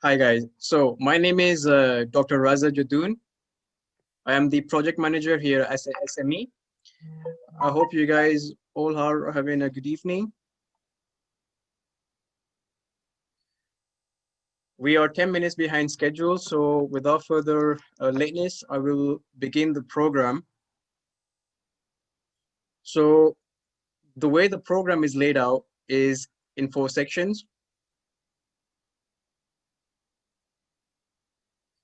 Hi guys. So my name is Dr. Raza Jadoon. I am the project manager here at SME. I hope you guys all are having a good evening. We are 10 minutes behind schedule, so without further lateness, I will begin the program. So the way the program is laid out is in 4 sections.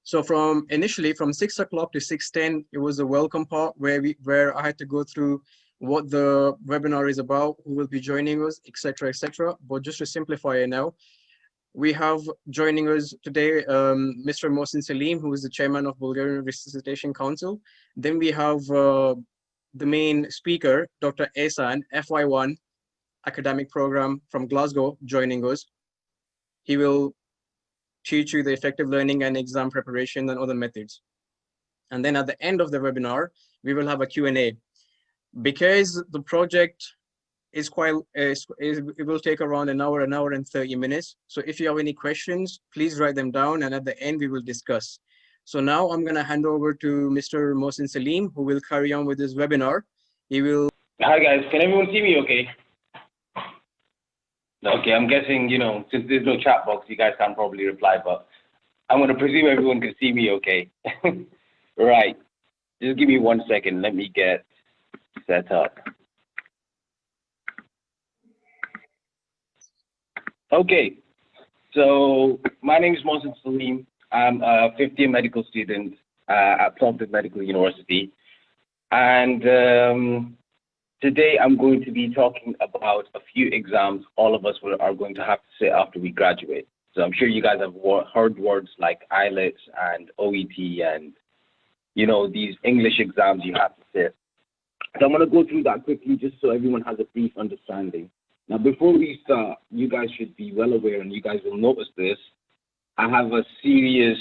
So initially from 6 o'clock to 6:10, it was a welcome part where I had to go through what the webinar is about, who will be joining us, etc., etc. But just to simplify it now, we have joining us today Mr. Mohsin Salim, who is the chairman of Bulgarian Resuscitation Council. Then we have the main speaker, Dr. Ehsan, FY1 Academic Programme from Glasgow, joining us. He will teach you the effective learning and exam preparation and other methods. And then at the end of the webinar, we will have a Q&A. Because the project is it will take around an hour and 30 minutes. So if you have any questions, please write them down, and at the end we will discuss. So now I'm going to hand over to Mr. Mohsin Salim, who will carry on with this webinar. He will. Hi guys, can everyone see me okay? Okay, I'm guessing, since there's no chat box, you guys can't probably reply, but I'm going to presume everyone can see me okay. Right, just give me 1 second, let me get set up. Okay, so my name is Mohsin Salim. I'm a 50th medical student at Plymouth Medical University, and today I'm going to be talking about a few exams all of us are going to have to sit after we graduate. So I'm sure you guys have heard words like IELTS and OET and, these English exams you have to sit. So I'm going to go through that quickly just so everyone has a brief understanding. Now, before we start, you guys should be well aware, and you guys will notice this, I have a serious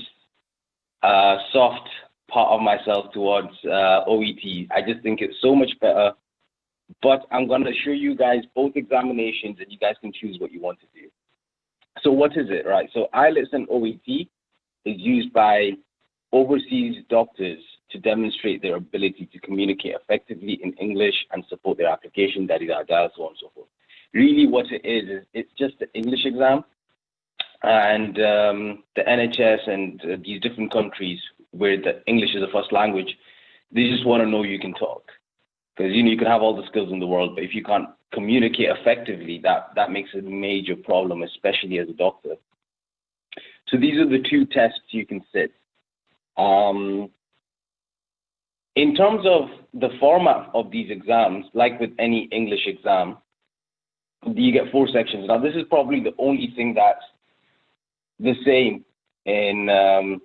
soft part of myself towards OET. I just think it's so much better. But I'm going to show you guys both examinations, and you guys can choose what you want to do. So what is it, right? So IELTS and OET is used by overseas doctors to demonstrate their ability to communicate effectively in English and support their application, so on and so forth. Really what it is it's just the English exam, and the NHS and these different countries where the English is the first language, they just want to know you can talk. Because you can have all the skills in the world, but if you can't communicate effectively, that makes a major problem, especially as a doctor. So these are the 2 tests you can sit. In terms of the format of these exams, like with any English exam, you get 4 sections. Now this is probably the only thing that's the same in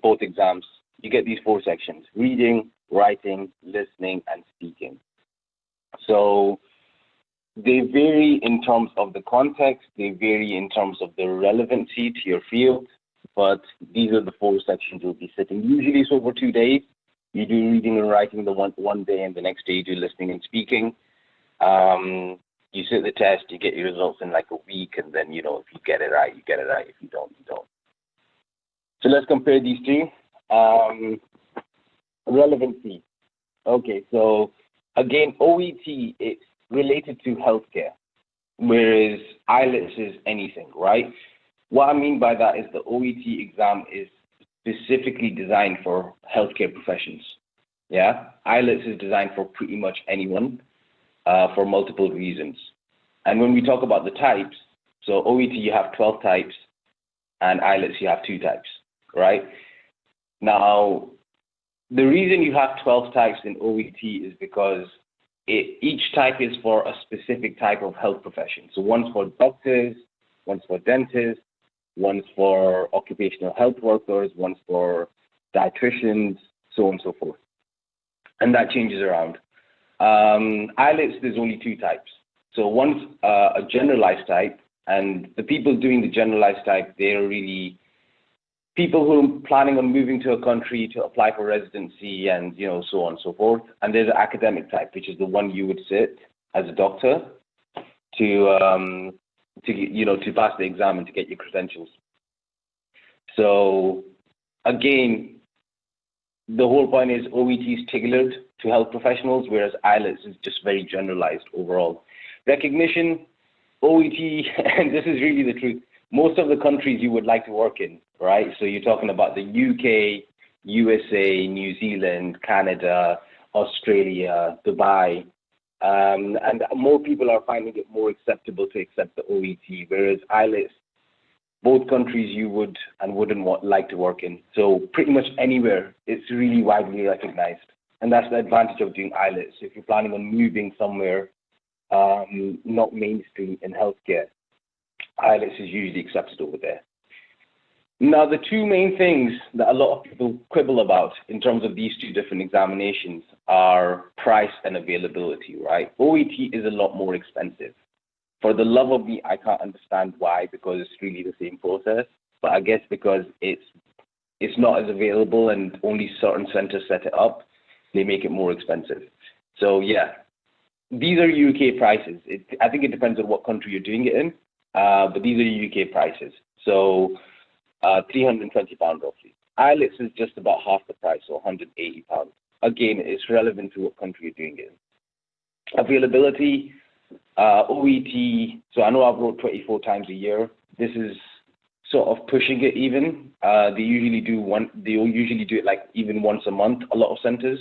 both exams. You get these 4 sections: reading, writing, listening, and speaking. So they vary in terms of the context, they vary in terms of the relevancy to your field, but these are the 4 sections you'll be sitting. Usually it's over 2 days. You do reading and writing the one day, and the next day you do listening and speaking. You sit the test, you get your results in like a week, and then, if you get it right, you get it right. If you don't, you don't. So let's compare these 2. Relevancy. Okay, so again, OET, it's related to healthcare, whereas IELTS is anything, right? What I mean by that is the OET exam is specifically designed for healthcare professions, yeah? IELTS is designed for pretty much anyone for multiple reasons. And when we talk about the types, so OET, you have 12 types, and IELTS, you have 2 types, right? Now, the reason you have 12 types in OET is because each type is for a specific type of health profession. So one's for doctors, one's for dentists, one's for occupational health workers, one's for dietitians, so on and so forth. And that changes around. IELTS, there's only 2 types. So one's a generalized type, and the people doing the generalized type, they're really people who are planning on moving to a country to apply for residency and, so on and so forth. And there's an academic type, which is the one you would sit as a doctor to pass the exam and to get your credentials. So again, the whole point is OET is tailored to health professionals, whereas IELTS is just very generalized overall. Recognition, OET, and this is really the truth, most of the countries you would like to work in, right? So you're talking about the UK, USA, New Zealand, Canada, Australia, Dubai, and more people are finding it more acceptable to accept the OET, whereas IELTS, both countries you would and wouldn't like to work in. So pretty much anywhere, it's really widely recognized. And that's the advantage of doing IELTS. If you're planning on moving somewhere, not mainstream in healthcare, IELTS is usually accepted over there. Now, the two main things that a lot of people quibble about in terms of these two different examinations are price and availability, right? OET is a lot more expensive. For the love of me, I can't understand why, because it's really the same process. But I guess because it's not as available and only certain centers set it up, they make it more expensive. So yeah, these are UK prices. I think it depends on what country you're doing it in, but these are UK prices. So £320 roughly. IELTS is just about half the price, so £180. Again, it's relevant to what country you're doing it in. Availability, OET, so I know I've wrote 24 times a year. This is sort of pushing it even. They usually do it like even once a month, a lot of centers.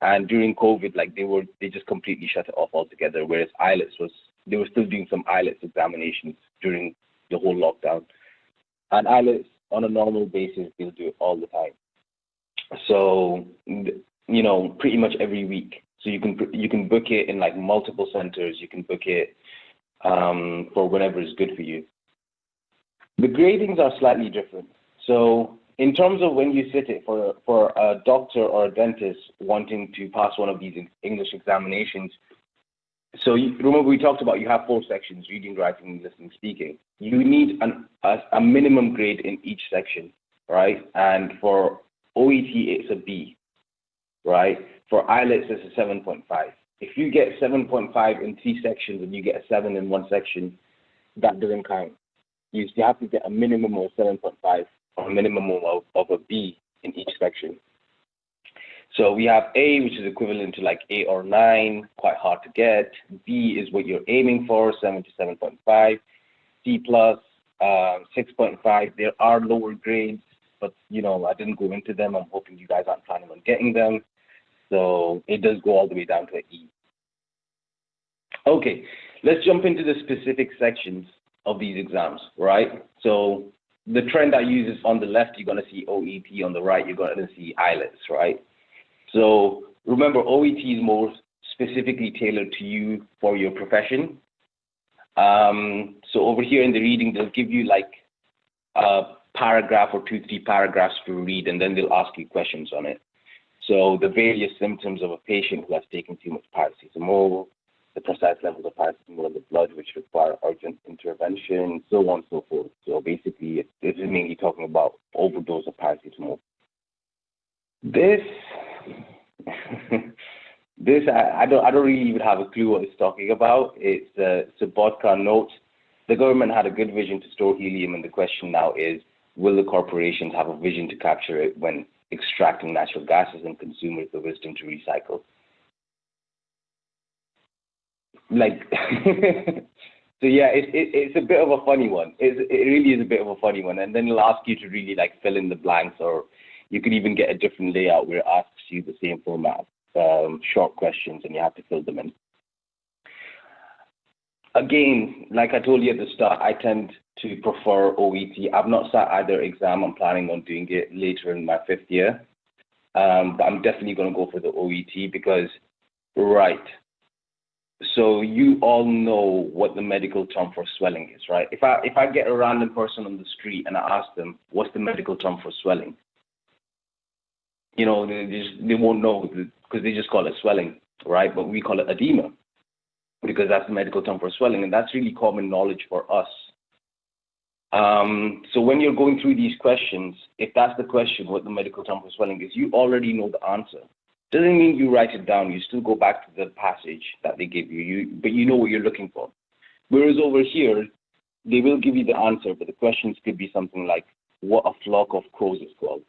And during COVID, like they just completely shut it off altogether. Whereas IELTS they were still doing some IELTS examinations during the whole lockdown. And IELTS on a normal basis, they'll do it all the time. So, you know, pretty much every week. So you can book it in like multiple centers. You can book it for whenever is good for you. The gradings are slightly different. So in terms of when you sit it for a doctor or a dentist wanting to pass one of these English examinations, so remember we talked about you have 4 sections, reading, writing, listening, speaking. You need a minimum grade in each section, right? And for OET, it's a B, right? For IELTS, it's a 7.5. If you get 7.5 in 3 sections and you get a 7 in 1 section, that doesn't count. You have to get a minimum of 7.5 or a minimum of a B in each section. So we have A, which is equivalent to like 8 or 9, quite hard to get. B is what you're aiming for, 7 to 7.5. C plus, 6.5. There are lower grades, but you know, I didn't go into them. I'm hoping you guys aren't planning on getting them. So it does go all the way down to an E. Okay, let's jump into the specific sections of these exams, right? So the trend I use is on the left, you're going to see OET. On the right, you're going to see IELTS, right? So remember, OET is more specifically tailored to you for your profession. So over here in the reading, they'll give you like a paragraph or 2-3 paragraphs to read, and then they'll ask you questions on it. So the various symptoms of a patient who has taken too much paracetamol, the precise levels of paracetamol in the blood which require urgent intervention, so on and so forth. So basically, this is mainly talking about overdose of paracetamol. This, I don't really even have a clue what it's talking about. It's a vodka note. The government had a good vision to store helium, and the question now is, will the corporations have a vision to capture it when extracting natural gases and consumers the wisdom to recycle? Like, so yeah, it's a bit of a funny one. It really is a bit of a funny one. And then it'll ask you to really like fill in the blanks, or you could even get a different layout where it asks you the same format, short questions, and you have to fill them in. Again, like I told you at the start, I tend to prefer OET. I've not sat either exam. I'm planning on doing it later in my 5th year. But I'm definitely going to go for the OET because, right, so you all know what the medical term for swelling is, right? If I get a random person on the street and I ask them, what's the medical term for swelling? You know, they won't know because they just call it swelling, right? But we call it edema because that's the medical term for swelling, and that's really common knowledge for us. So when you're going through these questions, if that's the question, what the medical term for swelling is, you already know the answer. Doesn't mean you write it down. You still go back to the passage that they give you, but you know what you're looking for. Whereas over here, they will give you the answer, but the questions could be something like, what a flock of crows is called.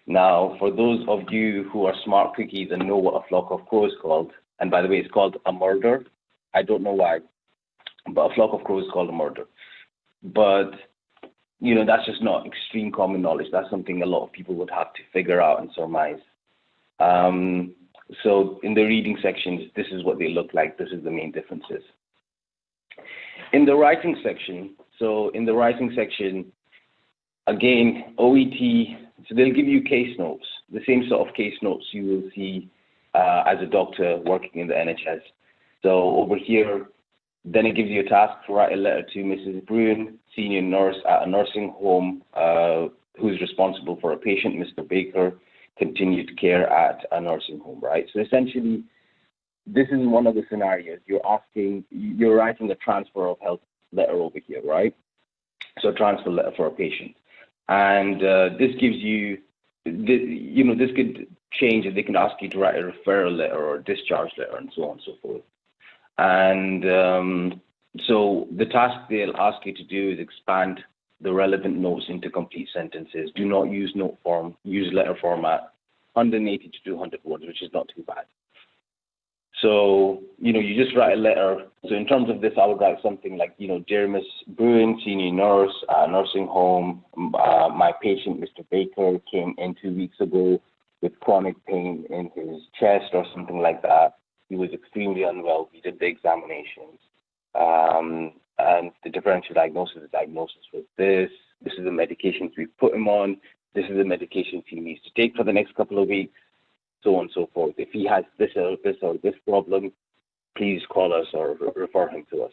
Now, for those of you who are smart cookies and know what a flock of crows is called, and by the way, it's called a murder. I don't know why, but a flock of crows is called a murder. But, you know, that's just not extreme common knowledge. That's something a lot of people would have to figure out and surmise. So in the reading sections, this is what they look like. This is the main differences. In the writing section, again, OET, so they'll give you case notes, the same sort of case notes you will see as a doctor working in the NHS. So over here, then it gives you a task to write a letter to Mrs. Bruin, senior nurse at a nursing home, who's responsible for a patient, Mr. Baker, continued care at a nursing home, right? So essentially, this is one of the scenarios. You're writing a transfer of health letter over here, right? So a transfer letter for a patient. And this gives you, this could change, and they can ask you to write a referral letter or a discharge letter and so on and so forth. And so the task they'll ask you to do is expand the relevant notes into complete sentences. Do not use note form, use letter format, 180 to 200 words, which is not too bad. So, you just write a letter. So in terms of this, I would write something like, dear Miss Bruin, senior nurse, nursing home, my patient, Mr. Baker, came in 2 weeks ago with chronic pain in his chest or something like that. He was extremely unwell. We did the examinations. And the differential diagnosis was this. This is the medications we put him on. This is the medications he needs to take for the next couple of weeks. So on and so forth. If he has this or this problem, please call us or refer him to us.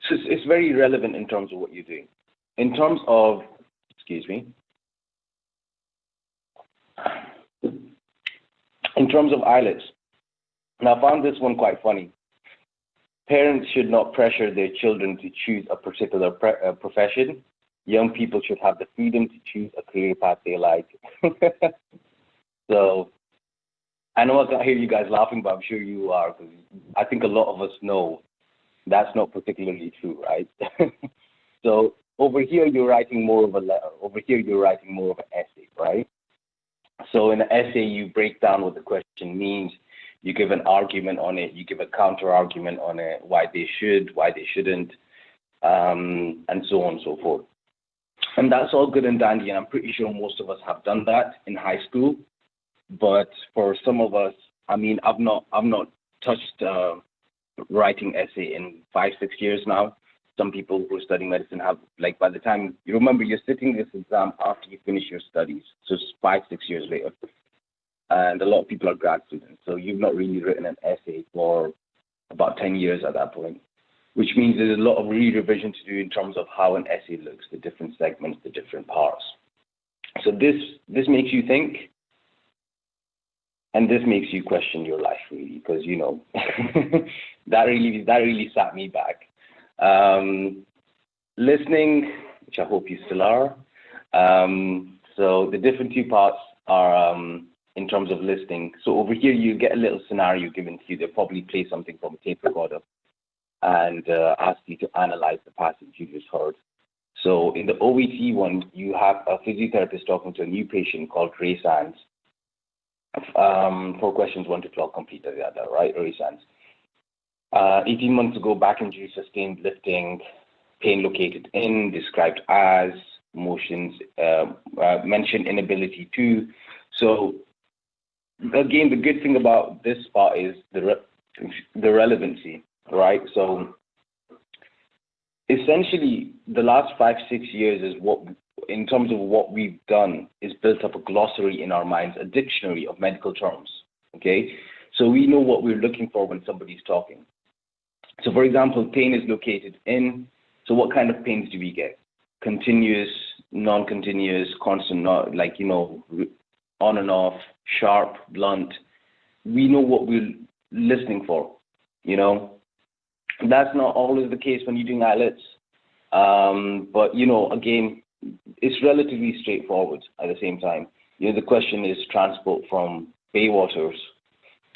So it's very relevant in terms of what you're doing. In terms of, in terms of IELTS, now I found this one quite funny. Parents should not pressure their children to choose a particular profession. Young people should have the freedom to choose a career path they like. So I know I can hear you guys laughing, but I'm sure you are, because I think a lot of us know that's not particularly true, right? So over here, you're writing more of a letter. Over here, you're writing more of an essay, right? So in an essay, you break down what the question means. You give an argument on it. You give a counter argument on it, why they should, why they shouldn't, and so on and so forth. And that's all good and dandy, and I'm pretty sure most of us have done that in high school. But for some of us, I mean, I've not touched writing essay in 5-6 years now. Some people who are studying medicine have, like, by the time you remember, you're sitting this exam after you finish your studies, so it's 5-6 years later. And a lot of people are grad students, so you've not really written an essay for about 10 years at that point, which means there's a lot of re-revision to do in terms of how an essay looks, the different segments, the different parts. So this makes you think. And this makes you question your life, really, because, that really sat me back. Listening, which I hope you still are. So the different two parts are in terms of listening. So over here, you get a little scenario given to you. They'll probably play something from a tape recorder and ask you to analyze the passage you just heard. So in the OET one, you have a physiotherapist talking to a new patient called Ray Sands. For questions 1 to 12 completed, right? Ray Sands. 18 months ago, back injury sustained, lifting, pain located in, described as, motions, mentioned inability to. So again, the good thing about this part is the relevancy, right? So essentially, the last 5-6 years is what, in terms of what we've done, is built up a glossary in our minds, a dictionary of medical terms, okay? So we know what we're looking for when somebody's talking. So for example, pain is located in, so what kind of pains do we get? Continuous, non-continuous, constant, not, like, on and off, sharp, blunt. We know what we're listening for, That's not always the case when you're doing IELTS. But, again, it's relatively straightforward at the same time. The question is transport from Baywaters.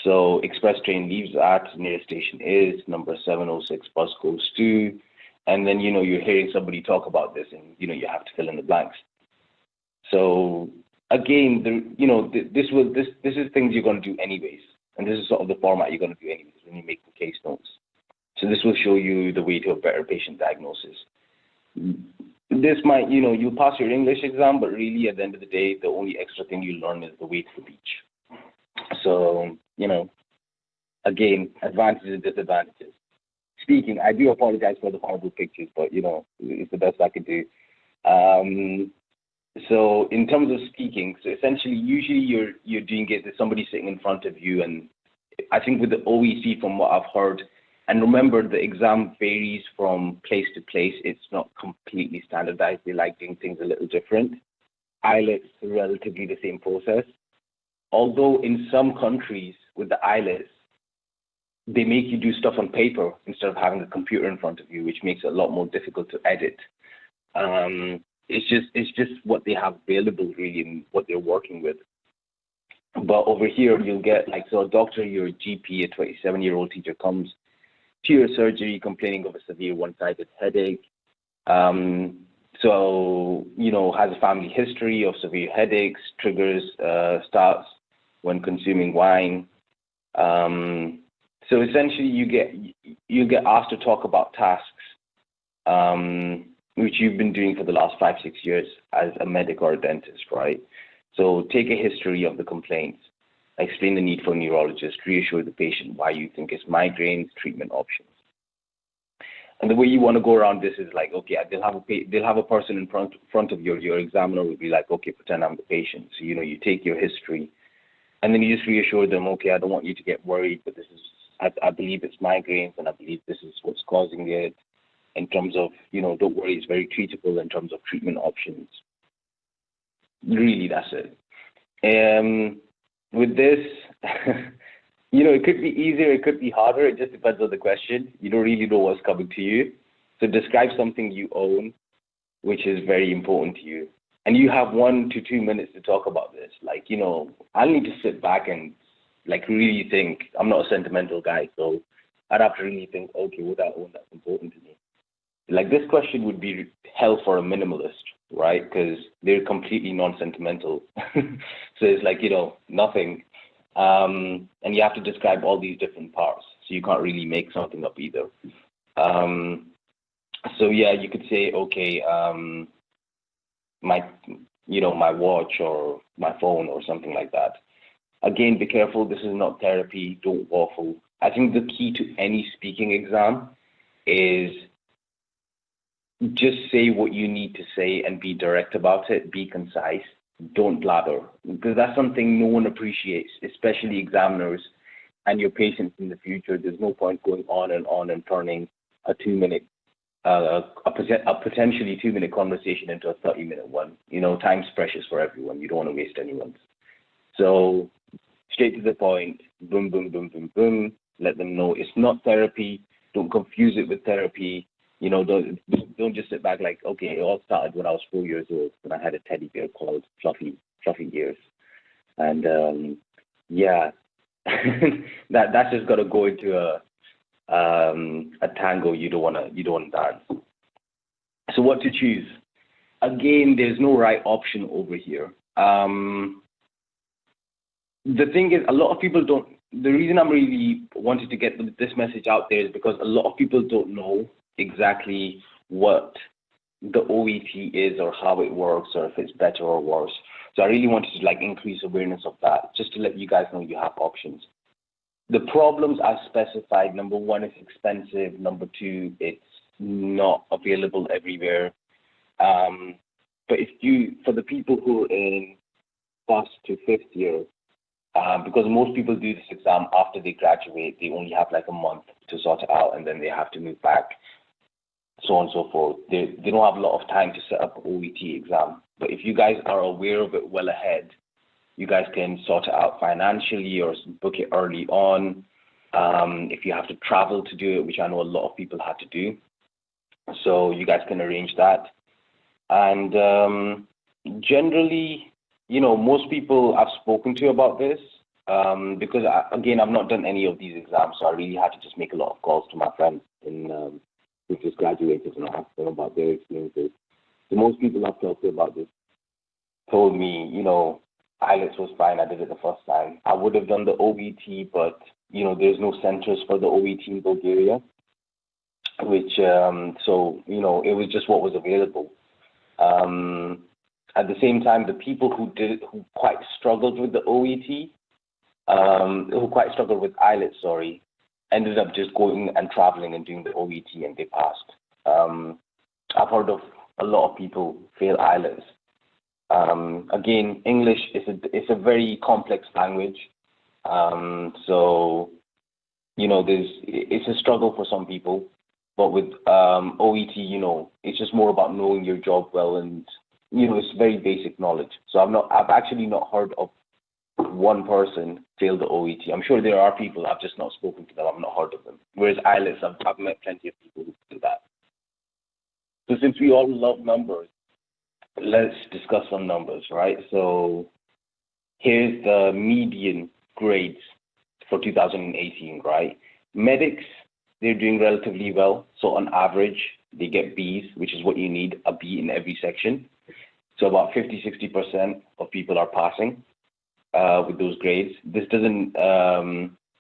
So express train leaves at, nearest station is, number 706, bus goes to, and then, you're hearing somebody talk about this, and, you have to fill in the blanks. So again, this is things you're going to do anyways, and this is sort of the format you're going to do anyways when you make the case notes. So this will show you the way to a better patient diagnosis. This might, you pass your English exam, but really at the end of the day, the only extra thing you learn is the way to the beach. So, again, advantages and disadvantages. Speaking, I do apologize for the horrible pictures, but, it's the best I could do. So in terms of speaking, so essentially, usually you're doing it with somebody sitting in front of you, and I think with the OEC, from what I've heard, and remember, the exam varies from place to place. It's not completely standardized. They like doing things a little different. IELTS, relatively the same process. Although in some countries with the IELTS, they make you do stuff on paper instead of having a computer in front of you, which makes it a lot more difficult to edit. It's just what they have available, really, and what they're working with. But over here, you'll get, so a doctor, your GP, a 27-year-old teacher comes to your surgery complaining of a severe one-sided headache. So, has a family history of severe headaches, triggers, starts when consuming wine. So essentially, you get asked to talk about tasks, which you've been doing for the last 5-6 years as a medic or a dentist, right? So take a history of the complaints, explain the need for a neurologist, reassure the patient why you think it's migraines, treatment options. And the way you want to go around this is okay, they'll have a person in front of you. Your examiner will be like, okay, pretend I'm the patient. So, you take your history, and then you just reassure them, okay, I don't want you to get worried, but I believe it's migraines, and I believe this is what's causing it. In terms of, don't worry, it's very treatable in terms of treatment options. Really, that's it. With this, it could be easier, it could be harder. It just depends on the question. You don't really know what's coming to you. So describe something you own, which is very important to you. And you have 1 to 2 minutes to talk about this. I need to sit back and really think. I'm not a sentimental guy, so I'd have to really think, okay, what I own that's important to me. This question would be hell for a minimalist, right? Because they're completely non-sentimental. So it's nothing. And you have to describe all these different parts. So you can't really make something up either. So yeah, you could say, okay, my watch or my phone or something like that. Again, be careful. This is not therapy. Don't waffle. I think the key to any speaking exam is just say what you need to say and be direct about it. Be concise. Don't blather, because that's something no one appreciates, especially examiners and your patients in the future. There's no point going on and turning a 2-minute, a potentially 2-minute conversation into a 30-minute one. Time's precious for everyone. You don't want to waste anyone's. So straight to the point, boom, boom, boom, boom, boom. Let them know it's not therapy. Don't confuse it with therapy. Don't just sit back okay, it all started when I was 4 years old when I had a teddy bear called Fluffy Ears. And yeah, that's just got to go into a tango you don't want to dance. So what to choose? Again, there's no right option over here. The thing is, a lot of people don't. The reason I'm really wanting to get this message out there is because a lot of people don't know exactly what the OET is or how it works or if it's better or worse. So I really wanted to increase awareness of that, just to let you guys know you have options. The problems I've specified, number 1, it's expensive. Number 2, it's not available everywhere. But for the people who are in 1st to 5th year, because most people do this exam after they graduate, they only have a month to sort it out, and then they have to move back, so on and so forth. They don't have a lot of time to set up an OET exam. But if you guys are aware of it well ahead, you guys can sort it out financially or book it early on. If you have to travel to do it, which I know a lot of people have to do, so you guys can arrange that. And generally, most people I've spoken to about this, because I've not done any of these exams, so I really had to just make a lot of calls to my friends in who just graduated and I asked them about their experiences. So most people I've talked to about this told me, IELTS was fine. I did it the first time. I would have done the OET, but, there's no centers for the OET in Bulgaria, which, it was just what was available. At the same time, the people who quite struggled with the OET, who quite struggled with IELTS, ended up just going and traveling and doing the OET and they passed. I've heard of a lot of people fail IELTS. Again, English is a very complex language. It's a struggle for some people, but with OET, it's just more about knowing your job well and, it's very basic knowledge. So I've actually not heard of one person fail the OET. I'm sure there are people, I've just not spoken to them, I've not heard of them. Whereas IELTS, I've met plenty of people who do that. So since we all love numbers, let's discuss some numbers, right? So here's the median grades for 2018, right? Medics, they're doing relatively well. So on average, they get Bs, which is what you need, a B in every section. So about 50-60% of people are passing with those grades. This doesn't,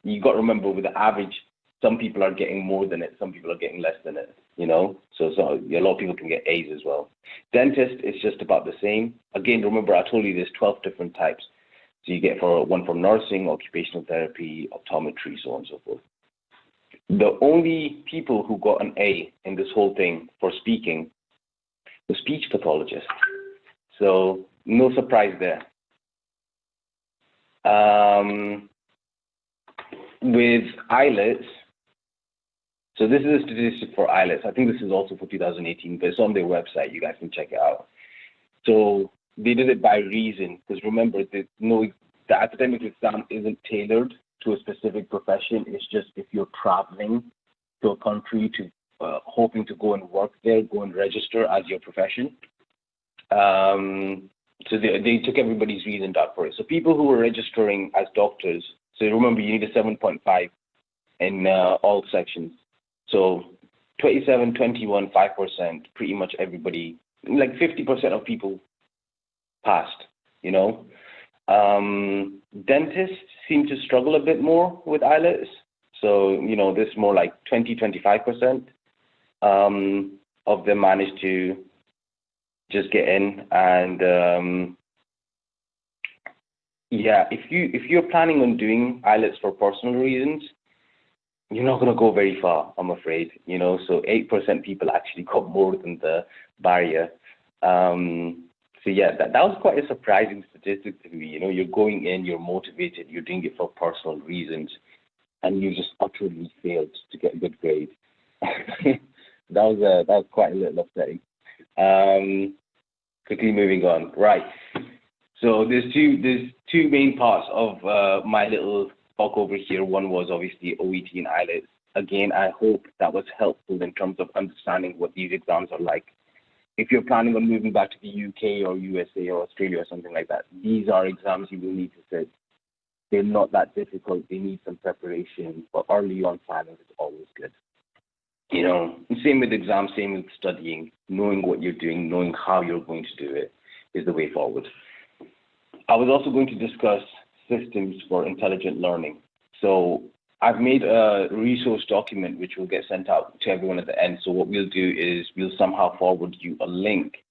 you got to remember with the average, some people are getting more than it, some people are getting less than it, So a lot of people can get A's as well. Dentist is just about the same. Again, remember I told you there's 12 different types. So you get one from nursing, occupational therapy, optometry, so on and so forth. The only people who got an A in this whole thing for speaking was speech pathologists. So no surprise there. With IELTS, so this is a statistic for IELTS. I think this is also for 2018, but it's on their website. You guys can check it out. So they did it by reason, because remember, the academic exam isn't tailored to a specific profession. It's just if you're traveling to a country to hoping to go and work there, go and register as your profession. So they took everybody's reasoned out for it. So people who were registering as doctors, so remember you need a 7.5 in all sections. So 27, 21, 5%, pretty much everybody, like 50% of people passed, Dentists seem to struggle a bit more with IELTS. So, this more like 20-25% of them managed to just get in. And if you're planning on doing IELTS for personal reasons, you're not going to go very far, I'm afraid. So 8% people actually got more than the barrier. So that was quite a surprising statistic to me. You're going in, you're motivated, you're doing it for personal reasons, and you just utterly failed to get a good grade. that was quite a little upsetting. Quickly moving on. Right. So there's two main parts of my little talk over here. One was obviously OET and IELTS. Again, I hope that was helpful in terms of understanding what these exams are like. If you're planning on moving back to the UK or USA or Australia or something like that, these are exams you will need to sit. They're not that difficult. They need some preparation, but early on planning is always good. Same with exams, same with studying. Knowing what you're doing, knowing how you're going to do it is the way forward. I was also going to discuss systems for intelligent learning. So I've made a resource document which will get sent out to everyone at the end. So what we'll do is we'll somehow forward you a link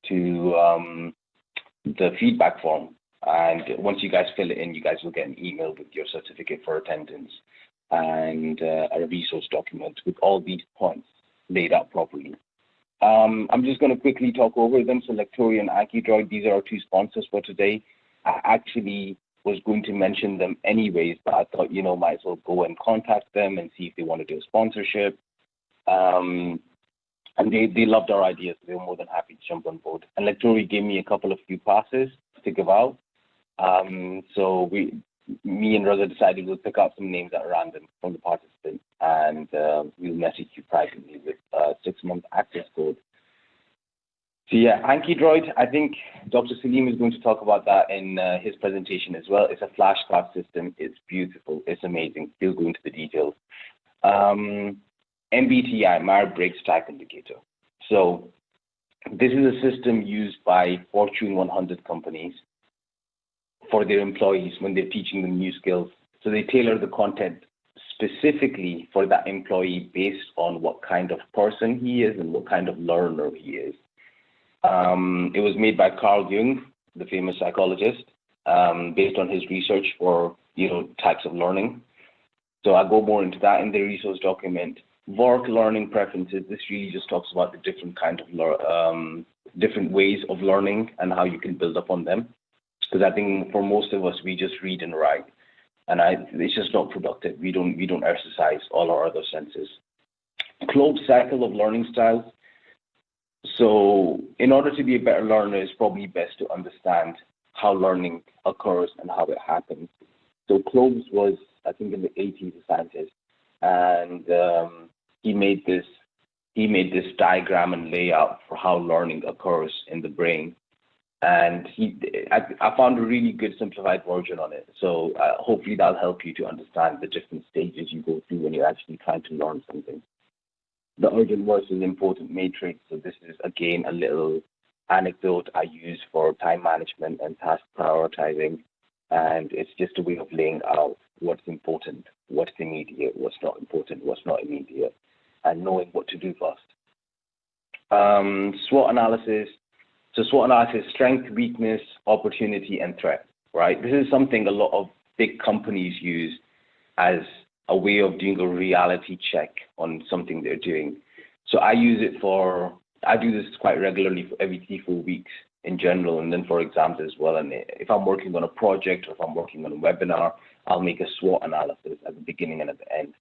to the feedback form. And once you guys fill it in, you guys will get an email with your certificate for attendance and a resource document with all these points laid out properly. I'm just going to quickly talk over them. So Lectory and Ankydroid, these are our two sponsors for today. I actually was going to mention them anyways, but I thought, might as well go and contact them and see if they want to do a sponsorship. And they loved our ideas. So they were more than happy to jump on board. And Lectory gave me a couple of few passes to give out. So me and Raza decided we'll pick out some names at random from the participants, and we'll message you privately with a 6-month access code. So Ankydroid, I think Dr. Salim is going to talk about that in his presentation as well. It's a flashcard system. It's beautiful. It's amazing. He'll go into the details. MBTI, Myers-Briggs Type Indicator. So this is a system used by Fortune 100 companies for their employees when they're teaching them new skills. So they tailor the content specifically for that employee based on what kind of person he is and what kind of learner he is. It was made by Carl Jung, the famous psychologist, based on his research for types of learning. So I go more into that in the resource document. Work learning preferences. This really just talks about the different kind of different ways of learning and how you can build upon them. Because I think for most of us, we just read and write, and it's just not productive. We don't exercise all our other senses. Closed cycle of learning styles. So in order to be a better learner, it's probably best to understand how learning occurs and how it happens. So Clobes was, I think, in the 80s, a scientist, and he made this diagram and layout for how learning occurs in the brain. And I found a really good simplified version on it. So hopefully that'll help you to understand the different stages you go through when you're actually trying to learn something. The urgent versus important matrix. So this is, again, a little anecdote I use for time management and task prioritizing. And it's just a way of laying out what's important, what's immediate, what's not important, what's not immediate, and knowing what to do first. SWOT analysis. So SWOT analysis: strength, weakness, opportunity, and threat, right? This is something a lot of big companies use as a way of doing a reality check on something they're doing. So I do this quite regularly for every 3-4 weeks in general, and then for exams as well. And if I'm working on a project or if I'm working on a webinar, I'll make a SWOT analysis at the beginning and at the end.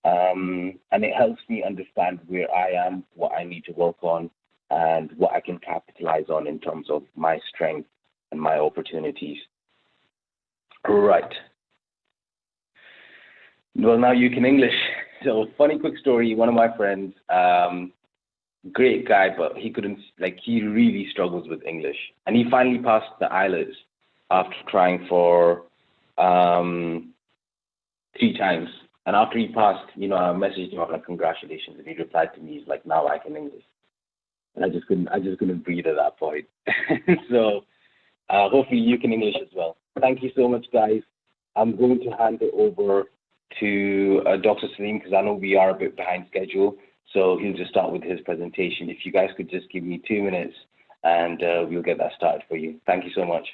And it helps me understand where I am, what I need to work on, and what I can capitalize on in terms of my strengths and my opportunities. Right. Well, now you can English. So funny quick story, one of my friends, great guy, but he really struggles with English. And he finally passed the IELTS after trying for 3 times. And after he passed, I messaged him, like, congratulations. And he replied to me, he's like, now I can English. And I just couldn't breathe at that point. So hopefully you can English as well. Thank you so much, guys. I'm going to hand it over to Dr. Salim, because I know we are a bit behind schedule. So he'll just start with his presentation. If you guys could just give me 2 minutes, and we'll get that started for you. Thank you so much.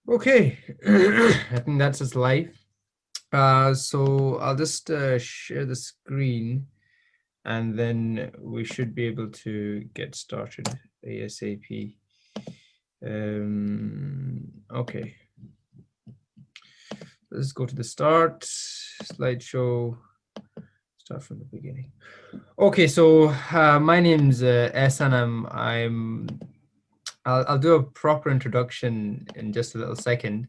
Okay, I think that's us live. So I'll just share the screen, and then we should be able to get started ASAP. Okay, let's go to the start slideshow. Start from the beginning. Okay, so my name's Ehsan. I'll do a proper introduction in just a little second.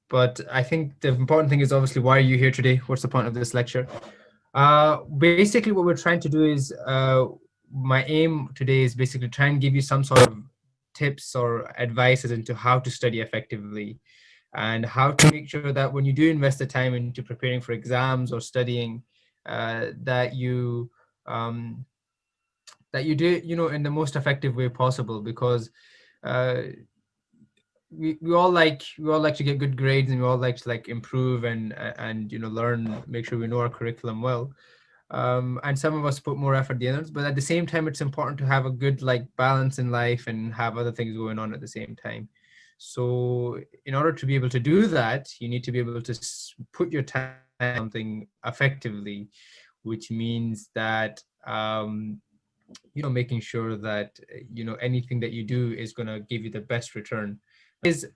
But I think the important thing is obviously, why are you here today? What's the point of this lecture? Basically, what we're trying to do is, my aim today is basically try and give you some sort of tips or advice as into how to study effectively, and how to make sure that when you do invest the time into preparing for exams or studying, that you do it, in the most effective way possible, because we all like to get good grades, and we all like to improve and learn, make sure we know our curriculum well. And some of us put more effort than others, but at the same time, it's important to have a good balance in life and have other things going on at the same time. So in order to be able to do that, you need to be able to put your time on something effectively, which means that making sure that anything that you do is going to give you the best return. Is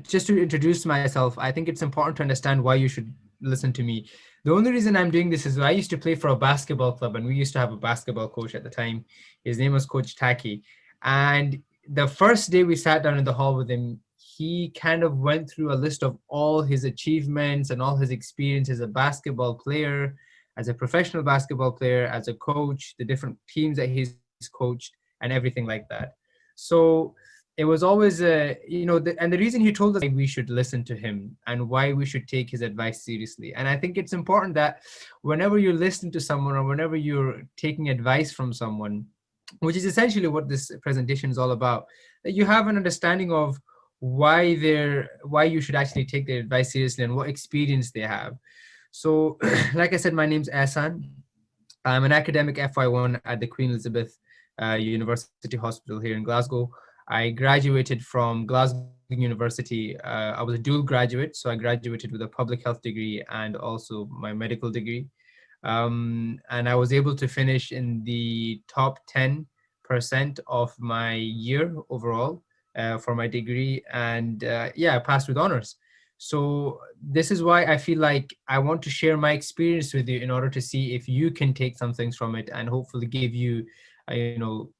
just to introduce myself, I think it's important to understand why you should listen to me. The only reason I'm doing this is I used to play for a basketball club, and we used to have a basketball coach at the time. His name was Coach Taki. And the first day we sat down in the hall with him, he kind of went through a list of all his achievements and all his experience as a basketball player, as a professional basketball player, as a coach, the different teams that he's coached, and everything like that. So it was always and the reason he told us why we should listen to him and why we should take his advice seriously. And I think it's important that whenever you're listening to someone or whenever you're taking advice from someone, which is essentially what this presentation is all about, that you have an understanding of why you should actually take their advice seriously and what experience they have. So like I said, my name's Ehsan. I'm an academic FY1 at the Queen Elizabeth University Hospital here in Glasgow. I graduated from Glasgow University. I was a dual graduate, so I graduated with a public health degree and also my medical degree. And I was able to finish in the top 10% of my year overall for my degree. And yeah, I passed with honors. So this is why I feel like I want to share my experience with you in order to see if you can take some things from it and hopefully give you,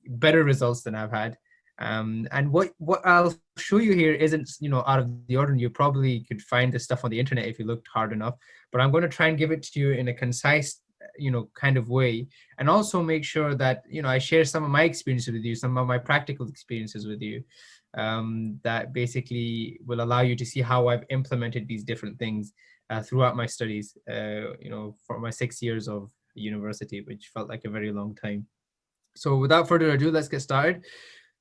better results than I've had. And what I'll show you here isn't, out of the ordinary. You probably could find this stuff on the internet if you looked hard enough, but I'm going to try and give it to you in a concise, kind of way, and also make sure that, I share some of my experiences with you, some of my practical experiences with you, that basically will allow you to see how I've implemented these different things throughout my studies, for my 6 years of university, which felt like a very long time. So without further ado, let's get started.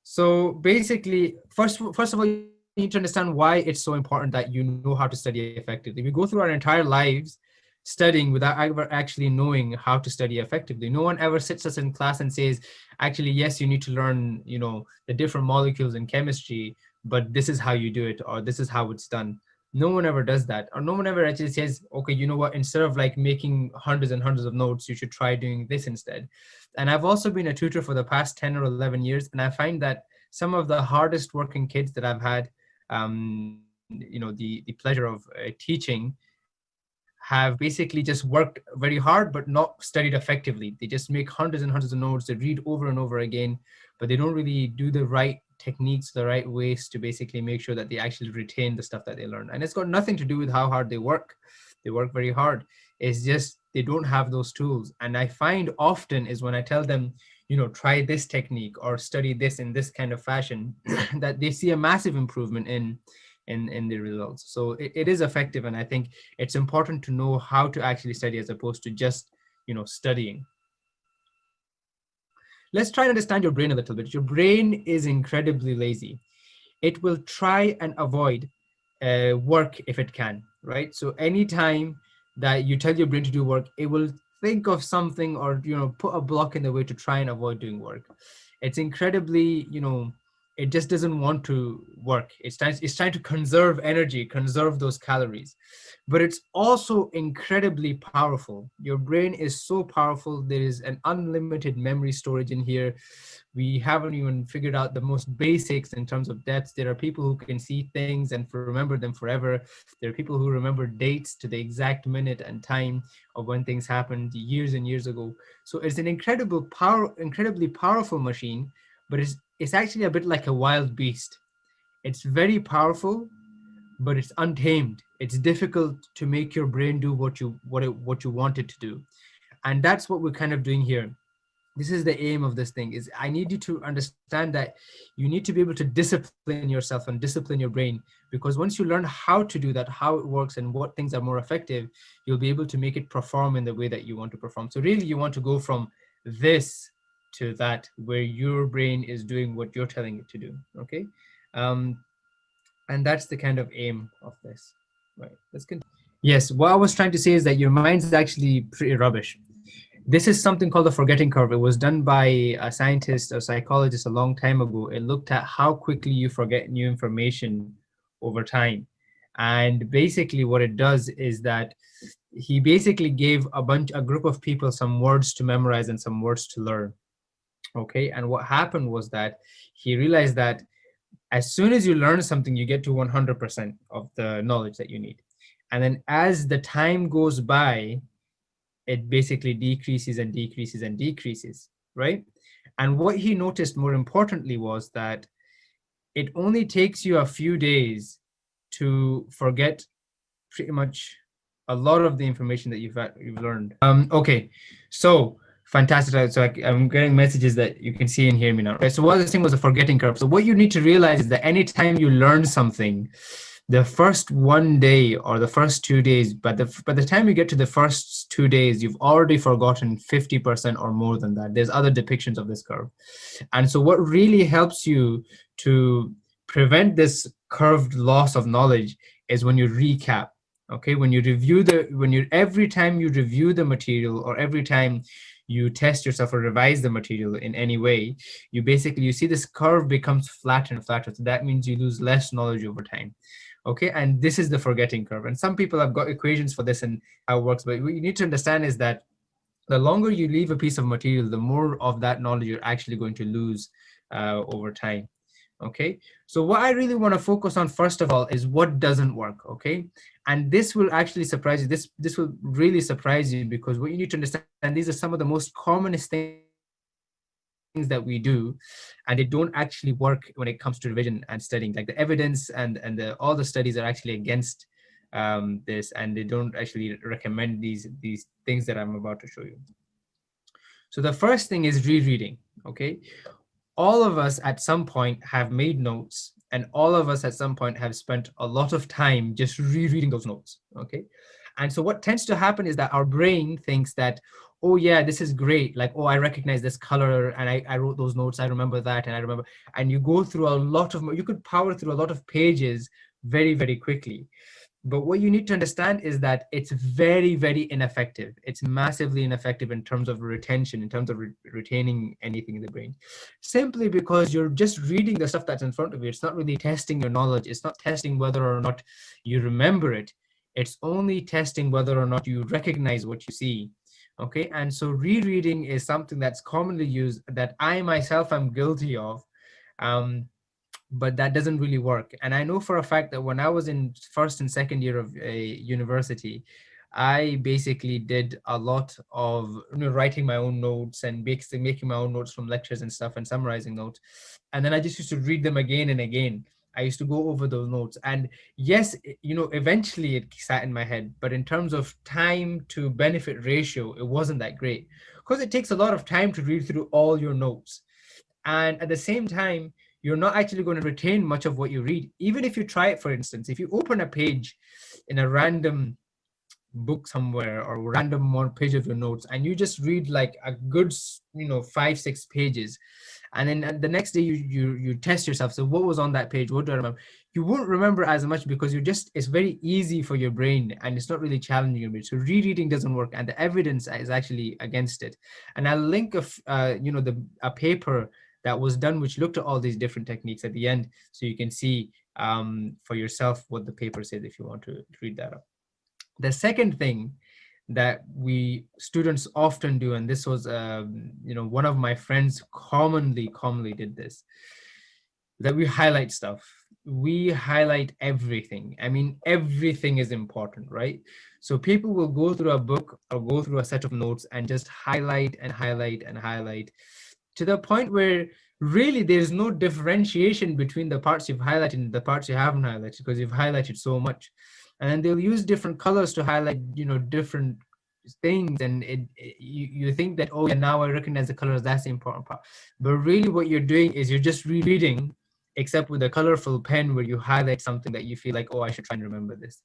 So basically, first of all, you need to understand why it's so important that you know how to study effectively. We go through our entire lives studying without ever actually knowing how to study effectively. No one ever sits us in class and says, actually, yes, you need to learn, the different molecules in chemistry, but this is how you do it, or this is how it's done. No one ever does that. Or no one ever actually says, okay, you know what, instead of like making hundreds and hundreds of notes, you should try doing this instead. And I've also been a tutor for the past 10 or 11 years. And I find that some of the hardest working kids that I've had, the pleasure of teaching, have basically just worked very hard, but not studied effectively. They just make hundreds and hundreds of notes, they read over and over again, but they don't really do the right techniques, the right ways to basically make sure that they actually retain the stuff that they learn. And it's got nothing to do with how hard they work. They work very hard. It's just they don't have those tools. And I find often is when I tell them, try this technique or study this in this kind of fashion, that they see a massive improvement in the results. So it is effective. And I think it's important to know how to actually study as opposed to just, studying. Let's try and understand your brain a little bit. Your brain is incredibly lazy. It will try and avoid work if it can, right? So anytime that you tell your brain to do work, it will think of something or, put a block in the way to try and avoid doing work. It's incredibly, it just doesn't want to work. It's trying to conserve energy, conserve those calories. But it's also incredibly powerful. Your brain is so powerful. There is an unlimited memory storage in here. We haven't even figured out the most basics in terms of depth. There are people who can see things and remember them forever. There are people who remember dates to the exact minute and time of when things happened years and years ago. So it's an incredibly powerful machine, but it's actually a bit like a wild beast. It's very powerful, but it's untamed. It's difficult to make your brain do what you want it to do. And that's what we're kind of doing here. This is the aim of this thing, is I need you to understand that you need to be able to discipline yourself and discipline your brain, because once you learn how to do that, how it works and what things are more effective, you'll be able to make it perform in the way that you want to perform. So really you want to go from this to that, where your brain is doing what you're telling it to do, okay? And that's the kind of aim of this. Right, let's continue. Yes, what I was trying to say is that your mind's actually pretty rubbish. This is something called the forgetting curve. It was done by a scientist or psychologist a long time ago. It looked at how quickly you forget new information over time. And basically what it does is that he basically gave a group of people some words to memorize and some words to learn. Okay, and what happened was that he realized that as soon as you learn something, you get to 100% of the knowledge that you need. And then as the time goes by, it basically decreases and decreases and decreases, right? And what he noticed more importantly was that it only takes you a few days to forget pretty much a lot of the information that you've learned. Okay, so Fantastic. So I'm getting messages that you can see and hear me now. Right. So what I was saying was a forgetting curve. So what you need to realize is that anytime you learn something, the first 1 day or the first 2 days, but by the time you get to the first 2 days, you've already forgotten 50% or more than that. There's other depictions of this curve. And so what really helps you to prevent this curved loss of knowledge is when you recap. Okay, when you review every time you review the material, or every time you test yourself or revise the material in any way, you see this curve becomes flatter and flatter. So that means you lose less knowledge over time. Okay, and this is the forgetting curve. And some people have got equations for this and how it works, but what you need to understand is that the longer you leave a piece of material, the more of that knowledge you're actually going to lose over time. Okay, so what I really want to focus on first of all is what doesn't work. Okay, and this will actually surprise you. This will really surprise you, because what you need to understand, these are some of the most commonest things that we do, and they don't actually work when it comes to revision and studying. Like the evidence and all the studies are actually against this, and they don't actually recommend these things that I'm about to show you. So the first thing is rereading. Okay, all of us at some point have made notes, and all of us at some point have spent a lot of time just rereading those notes. Okay, and so what tends to happen is that our brain thinks that, oh yeah, this is great, like, oh, I recognize this color, and I wrote those notes, I remember that, and I remember. And you go through a lot of, you could power through a lot of pages very, very quickly. But what you need to understand is that it's very, very ineffective. It's massively ineffective in terms of retention, in terms of retaining anything in the brain, simply because you're just reading the stuff that's in front of you. It's not really testing your knowledge. It's not testing whether or not you remember it. It's only testing whether or not you recognize what you see. Okay, and so rereading is something that's commonly used, that I myself am guilty of. But that doesn't really work. And I know for a fact that when I was in first and second year of a university, I basically did a lot of writing my own notes and basically making my own notes from lectures and stuff and summarizing notes. And then I just used to read them again and again. I used to go over those notes. And yes, eventually it sat in my head, but in terms of time to benefit ratio, it wasn't that great, because it takes a lot of time to read through all your notes. And at the same time, you're not actually going to retain much of what you read. Even if you try it, for instance, if you open a page in a random book somewhere, or random one page of your notes, and you just read like a good 5-6 pages, and then the next day you test yourself, so what was on that page, what do I remember? You won't remember as much, because it's very easy for your brain, and it's not really challenging your brain. So rereading doesn't work, and the evidence is actually against it. And I'll link a paper that was done which looked at all these different techniques at the end, so you can see for yourself what the paper says if you want to read that up. The second thing that we students often do, and this was one of my friends commonly did this, that we highlight stuff. We highlight everything. I mean, everything is important, right? So people will go through a book or go through a set of notes and just highlight and highlight and highlight, to the point where really there's no differentiation between the parts you've highlighted and the parts you haven't highlighted, because you've highlighted so much. And then they'll use different colors to highlight different things, and you think that, oh yeah, now I recognize the colors, that's the important part. But really what you're doing is you're just rereading, except with a colorful pen where you highlight something that you feel like, oh, I should try and remember this.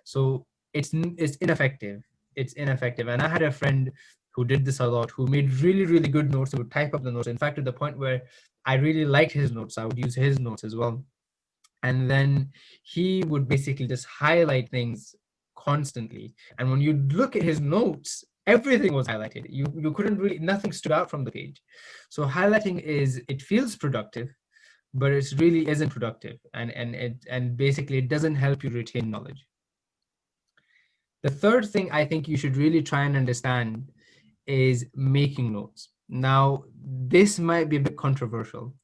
So it's ineffective. It's ineffective. And I had a friend who did this a lot, who made really, really good notes, who would type up the notes. In fact, to the point where I really liked his notes, I would use his notes as well. And then he would basically just highlight things constantly. And when you look at his notes, everything was highlighted. You couldn't really, nothing stood out from the page. So highlighting it feels productive, but it really isn't productive. And basically it doesn't help you retain knowledge. The third thing I think you should really try and understand is making notes. Now, this might be a bit controversial.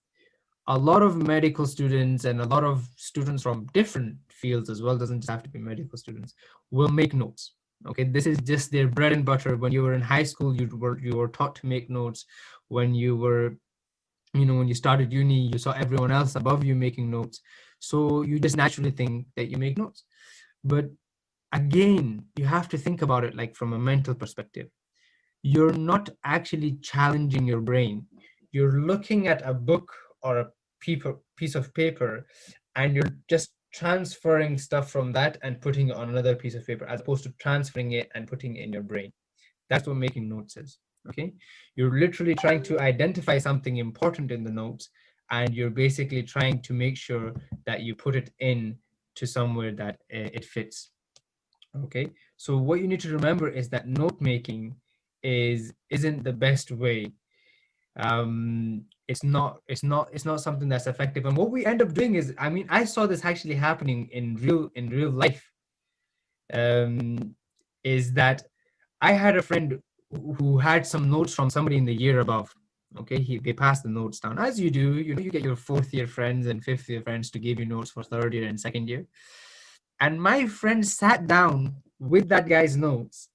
A lot of medical students and a lot of students from different fields as well, doesn't just have to be medical students, will make notes. Okay, this is just their bread and butter. When you were in high school, you were taught to make notes. When you were, when you started uni, you saw everyone else above you making notes. So you just naturally think that you make notes. But again, you have to think about it like from a mental perspective. you're not actually challenging your brain. You're looking at a book or a piece of paper, and you're just transferring stuff from that and putting it on another piece of paper, as opposed to transferring it and putting it in your brain. That's what making notes is. Okay, you're literally trying to identify something important in the notes, and you're basically trying to make sure that you put it in to somewhere that it fits. Okay, so what you need to remember is that note making isn't the best way. It's not something that's effective. And what we end up doing is, I mean, I saw this actually happening in real life. Is that I had a friend who had some notes from somebody in the year above. Okay, they passed the notes down, as you do. You know, you get your fourth year friends and fifth year friends to give you notes for third year and second year. And my friend sat down with that guy's notes,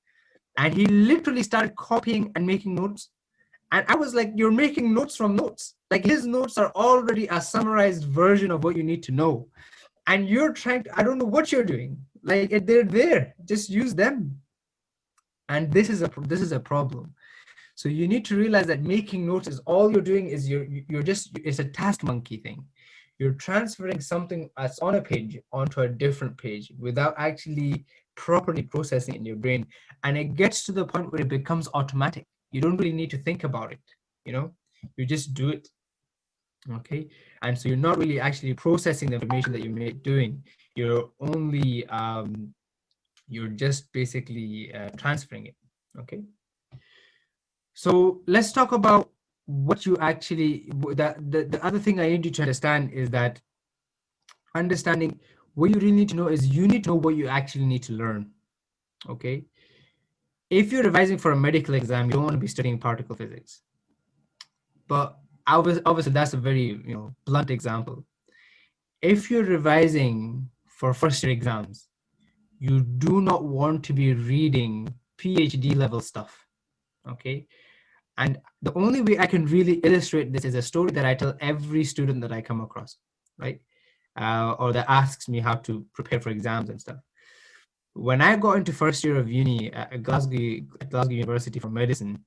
and he literally started copying and making notes. And I was like, you're making notes from notes. Like, his notes are already a summarized version of what you need to know. And you're trying to, I don't know what you're doing. Like, they're there. Just use them. And this is a problem. So you need to realize that making notes is all you're doing is it's a task monkey thing. You're transferring something that's on a page onto a different page without actually properly processing it in your brain. And it gets to the point where it becomes automatic. You don't really need to think about it, you know, you just do it. Okay, and so you're not really actually processing the information that you're doing. You're only you're just basically transferring it. Okay, so let's talk about what you actually, the other thing I need you to understand is that understanding what you really need to know is you need to know what you actually need to learn. Okay, if you're revising for a medical exam, you don't want to be studying particle physics. But obviously that's a very, you know, blunt example. If you're revising for first year exams, you do not want to be reading PhD level stuff. Okay, and the only way I can really illustrate this is a story that I tell every student that I come across, right? Or that asks me how to prepare for exams and stuff. When I got into first year of uni at Glasgow University for medicine,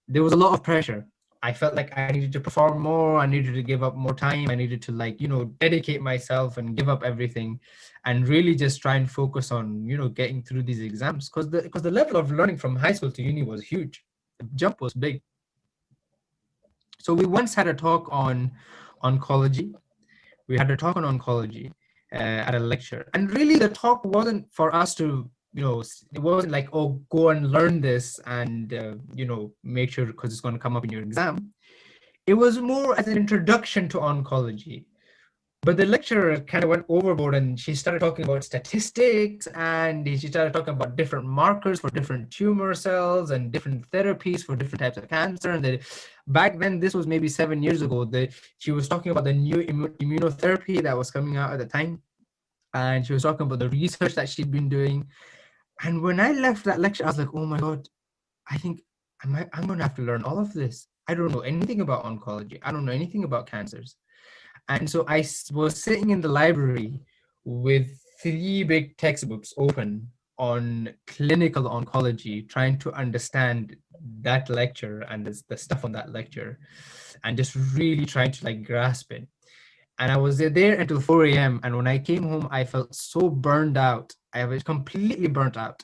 there was a lot of pressure. I felt like I needed to perform more. I needed to give up more time. I needed to, like, you know, dedicate myself and give up everything and really just try and focus on, you know, getting through these exams, because the level of learning from high school to uni was huge. The jump was big. So we once had a talk on oncology. We had a talk on oncology at a lecture. And really the talk wasn't for us to, you know, it wasn't like, oh, go and learn this and, you know, make sure because it's going to come up in your exam. It was more as an introduction to oncology. But the lecturer kind of went overboard and she started talking about statistics, and she started talking about different markers for different tumor cells and different therapies for different types of cancer. And back then, this was maybe 7 years ago, she was talking about the new immunotherapy that was coming out at the time. And she was talking about the research that she'd been doing. And when I left that lecture, I was like, oh my God, I think I'm going to have to learn all of this. I don't know anything about oncology. I don't know anything about cancers. And so I was sitting in the library with 3 big textbooks open on clinical oncology, trying to understand that lecture and the stuff on that lecture, and just really trying to, like, grasp it. And I was there until 4 a.m. And when I came home, I felt so burned out. I was completely burnt out.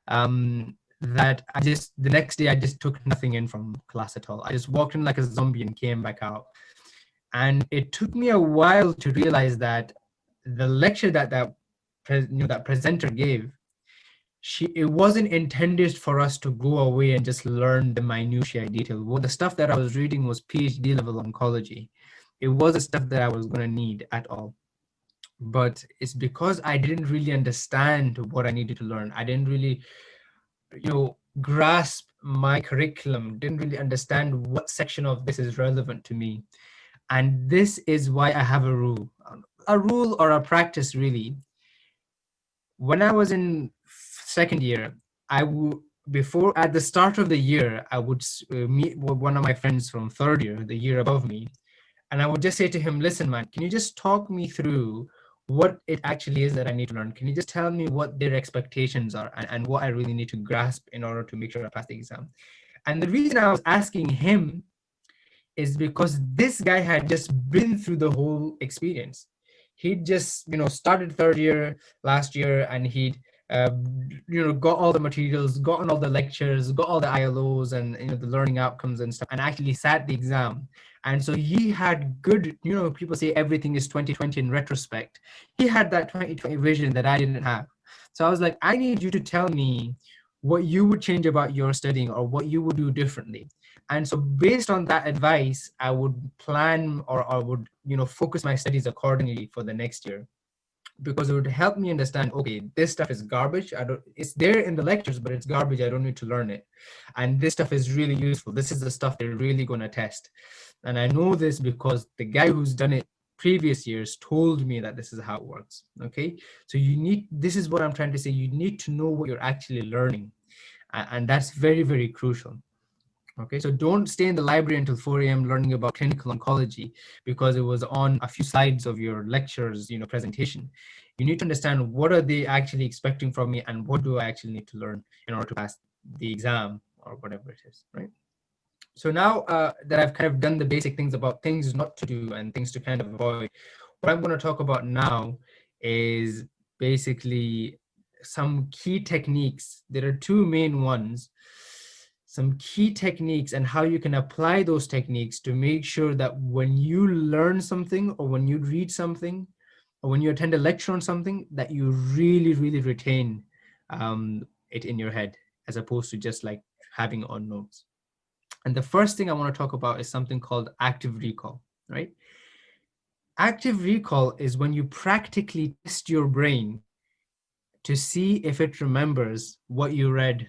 That the next day, I just took nothing in from class at all. I just walked in like a zombie and came back out. And it took me a while to realize that the lecture that presenter gave, it wasn't intended for us to go away and just learn the minutiae detail. Well, the stuff that I was reading was PhD level oncology. It wasn't stuff that I was going to need at all. But it's because I didn't really understand what I needed to learn. I didn't really, you know, grasp my curriculum, didn't really understand what section of this is relevant to me. And this is why I have a rule or a practice, really. When I was in second year, before, at the start of the year, I would meet with one of my friends from third year, the year above me. And I would just say to him, listen, man, can you just talk me through what it actually is that I need to learn. Can you just tell me what their expectations are and what I really need to grasp in order to make sure I pass the exam? And the reason I was asking him is because this guy had just been through the whole experience. He'd just, started third year last year, and he'd, got all the materials, gotten all the lectures, got all the ILOs and, the learning outcomes and stuff, and actually sat the exam. And so he had good, people say everything is 2020 in retrospect. He had that 2020 vision that I didn't have. So I was like, I need you to tell me what you would change about your studying or what you would do differently. And so based on that advice, I would plan or I would, focus my studies accordingly for the next year, because it would help me understand, okay, this stuff is garbage. It's there in the lectures, but it's garbage. I don't need to learn it. And this stuff is really useful. This is the stuff they're really going to test. And I know this because the guy who's done it previous years told me that this is how it works. Okay. So this is what I'm trying to say. You need to know what you're actually learning. And that's very, very crucial. Okay, so don't stay in the library until 4 a.m. learning about clinical oncology because it was on a few slides of your lectures, presentation. You need to understand what are they actually expecting from me and what do I actually need to learn in order to pass the exam or whatever it is, right? So now that I've kind of done the basic things about things not to do and things to kind of avoid, what I'm going to talk about now is basically some key techniques. There are two main ones. Some key techniques and how you can apply those techniques to make sure that when you learn something or when you read something or when you attend a lecture on something, that you really, really retain it in your head as opposed to just like having it on notes. And the first thing I want to talk about is something called active recall, right? Active recall is when you practically test your brain to see if it remembers what you read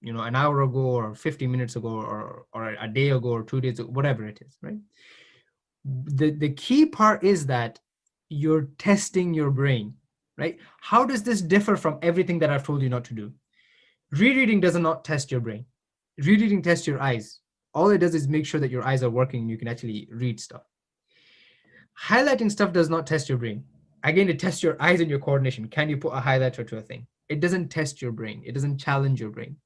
an hour ago or 50 minutes ago or a day ago or 2 days ago, whatever it is, right? The key part is that you're testing your brain, right? How does this differ from everything that I've told you not to do? Rereading does not test your brain. Rereading tests your eyes. All it does is make sure that your eyes are working and you can actually read stuff. Highlighting stuff does not test your brain. Again, it tests your eyes and your coordination. Can you put a highlighter to a thing? It doesn't test your brain. It doesn't challenge your brain.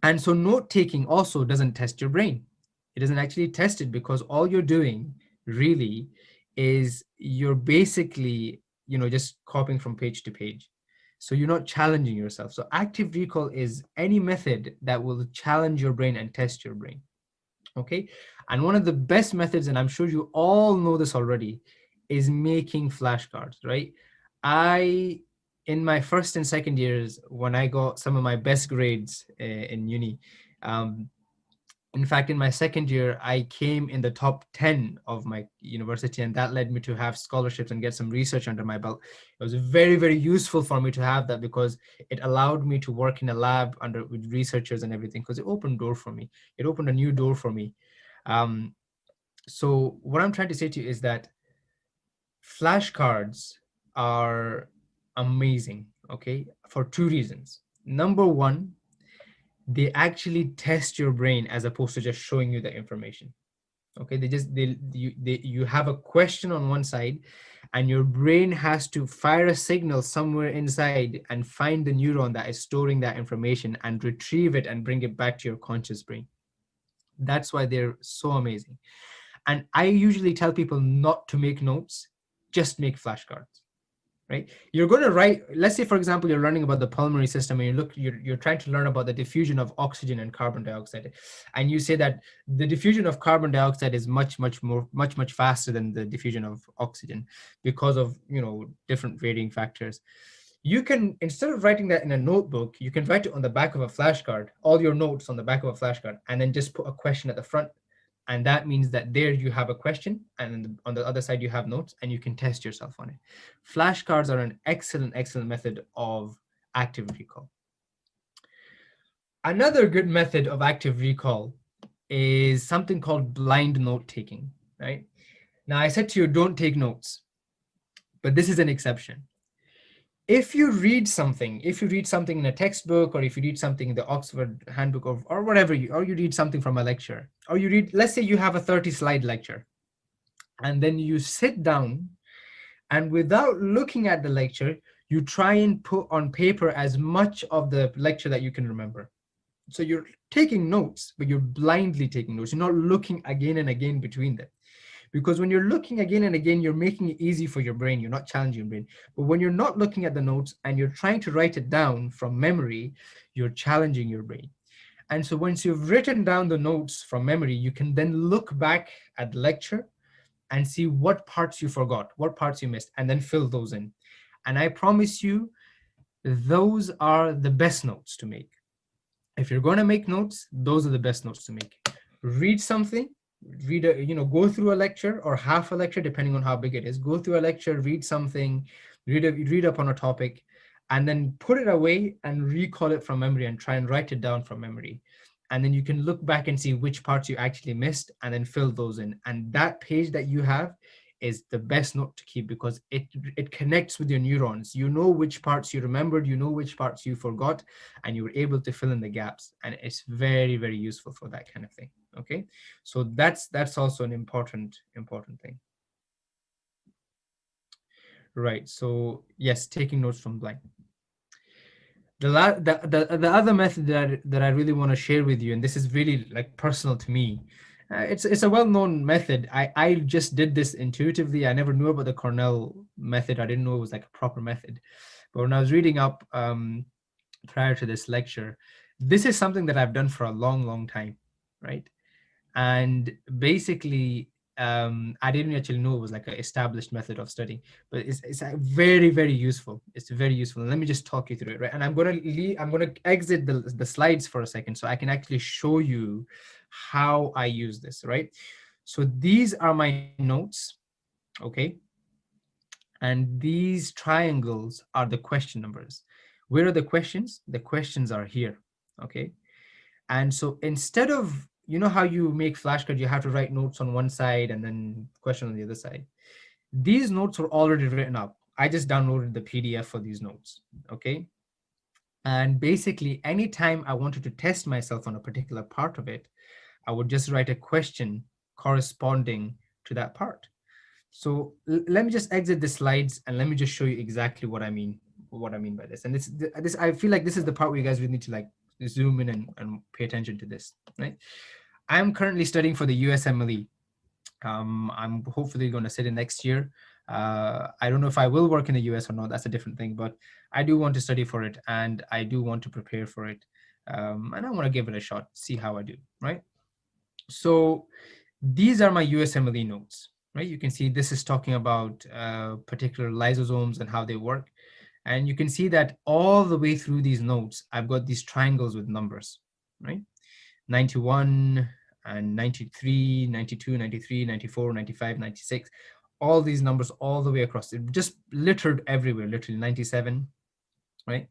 And so note-taking also doesn't test your brain. It doesn't actually test it because all you're doing really is you're basically, just copying from page to page. So you're not challenging yourself. So active recall is any method that will challenge your brain and test your brain. Okay. And one of the best methods, and I'm sure you all know this already, is making flashcards, right? In my first and second years, when I got some of my best grades in uni, in fact, in my second year, I came in the top 10 of my university, and that led me to have scholarships and get some research under my belt. It was very, very useful for me to have that because it allowed me to work in a lab with researchers and everything, because it opened a door for me. It opened a new door for me. So what I'm trying to say to you is that flashcards are amazing, okay, for two reasons. Number one, they actually test your brain as opposed to just showing you the information. Okay, you have a question on one side and your brain has to fire a signal somewhere inside and find the neuron that is storing that information and retrieve it and bring it back to your conscious brain. That's why they're so amazing. And I usually tell people not to make notes, just make flashcards, right? You're going to write, let's say, for example, you're learning about the pulmonary system and you're trying to learn about the diffusion of oxygen and carbon dioxide. And you say that the diffusion of carbon dioxide is much faster than the diffusion of oxygen because of, different varying factors. You can, instead of writing that in a notebook, you can write it on the back of a flashcard, all your notes on the back of a flashcard, and then just put a question at the front. And that means that there you have a question and on the other side you have notes and you can test yourself on it. Flashcards are an excellent method of active recall. Another good method of active recall is something called blind note taking, right? Now I said to you, don't take notes, but this is an exception. If you read something in a textbook, or if you read something in the Oxford handbook or whatever, or you read something from a lecture, or let's say you have a 30-slide lecture, and then you sit down And without looking at the lecture, you try and put on paper as much of the lecture that you can remember. So you're taking notes, but you're blindly taking notes. You're not looking again and again between them. Because when you're looking again and again, you're making it easy for your brain. You're not challenging your brain. But when you're not looking at the notes and you're trying to write it down from memory, you're challenging your brain. And so once you've written down the notes from memory, you can then look back at the lecture and see what parts you forgot, what parts you missed, and then fill those in. And I promise you, those are the best notes to make. If you're going to make notes, those are the best notes to make. Read something, go through a lecture or half a lecture, depending on how big it is. Go through a lecture, read something, read up on a topic, and then put it away and recall it from memory and try and write it down from memory. And then you can look back and see which parts you actually missed and then fill those in. And that page that you have is the best note to keep because it connects with your neurons. You know which parts you remembered, you know which parts you forgot, and you were able to fill in the gaps. And it's very, very useful for that kind of thing. Okay, so that's also an important thing. Right, so yes, taking notes from blank. The other method that I really want to share with you, and this is really like personal to me, it's a well-known method. I just did this intuitively. I never knew about the Cornell method. I didn't know it was like a proper method. But when I was reading up prior to this lecture, this is something that I've done for a long time, right? And basically, I didn't actually know it was like an established method of study, but it's very, very useful. It's very useful. And let me just talk you through it, right? And I'm gonna exit the slides for a second so I can actually show you how I use this, right? So these are my notes, okay? And these triangles are the question numbers. Where are the questions? The questions are here, okay? And so instead of, you know how you make flashcards, you have to write notes on one side and then question on the other side. These notes were already written up. I just downloaded the PDF for these notes, okay? And basically, anytime I wanted to test myself on a particular part of it, I would just write a question corresponding to that part. So let me just exit the slides and let me just show you exactly what I mean by this. And this I feel like this is the part where you guys really need to like zoom in and pay attention to this, right? I'm currently studying for the USMLE. I'm hopefully going to sit in next year. I don't know if I will work in the US or not. That's a different thing, but I do want to study for it and I do want to prepare for it. And I want to give it a shot, see how I do, right? So these are my USMLE notes, right? You can see this is talking about particular lysosomes and how they work. And you can see that all the way through these notes, I've got these triangles with numbers, right? 91 and 93, 92, 93, 94, 95, 96, all these numbers all the way across. It just littered everywhere, literally 97, right?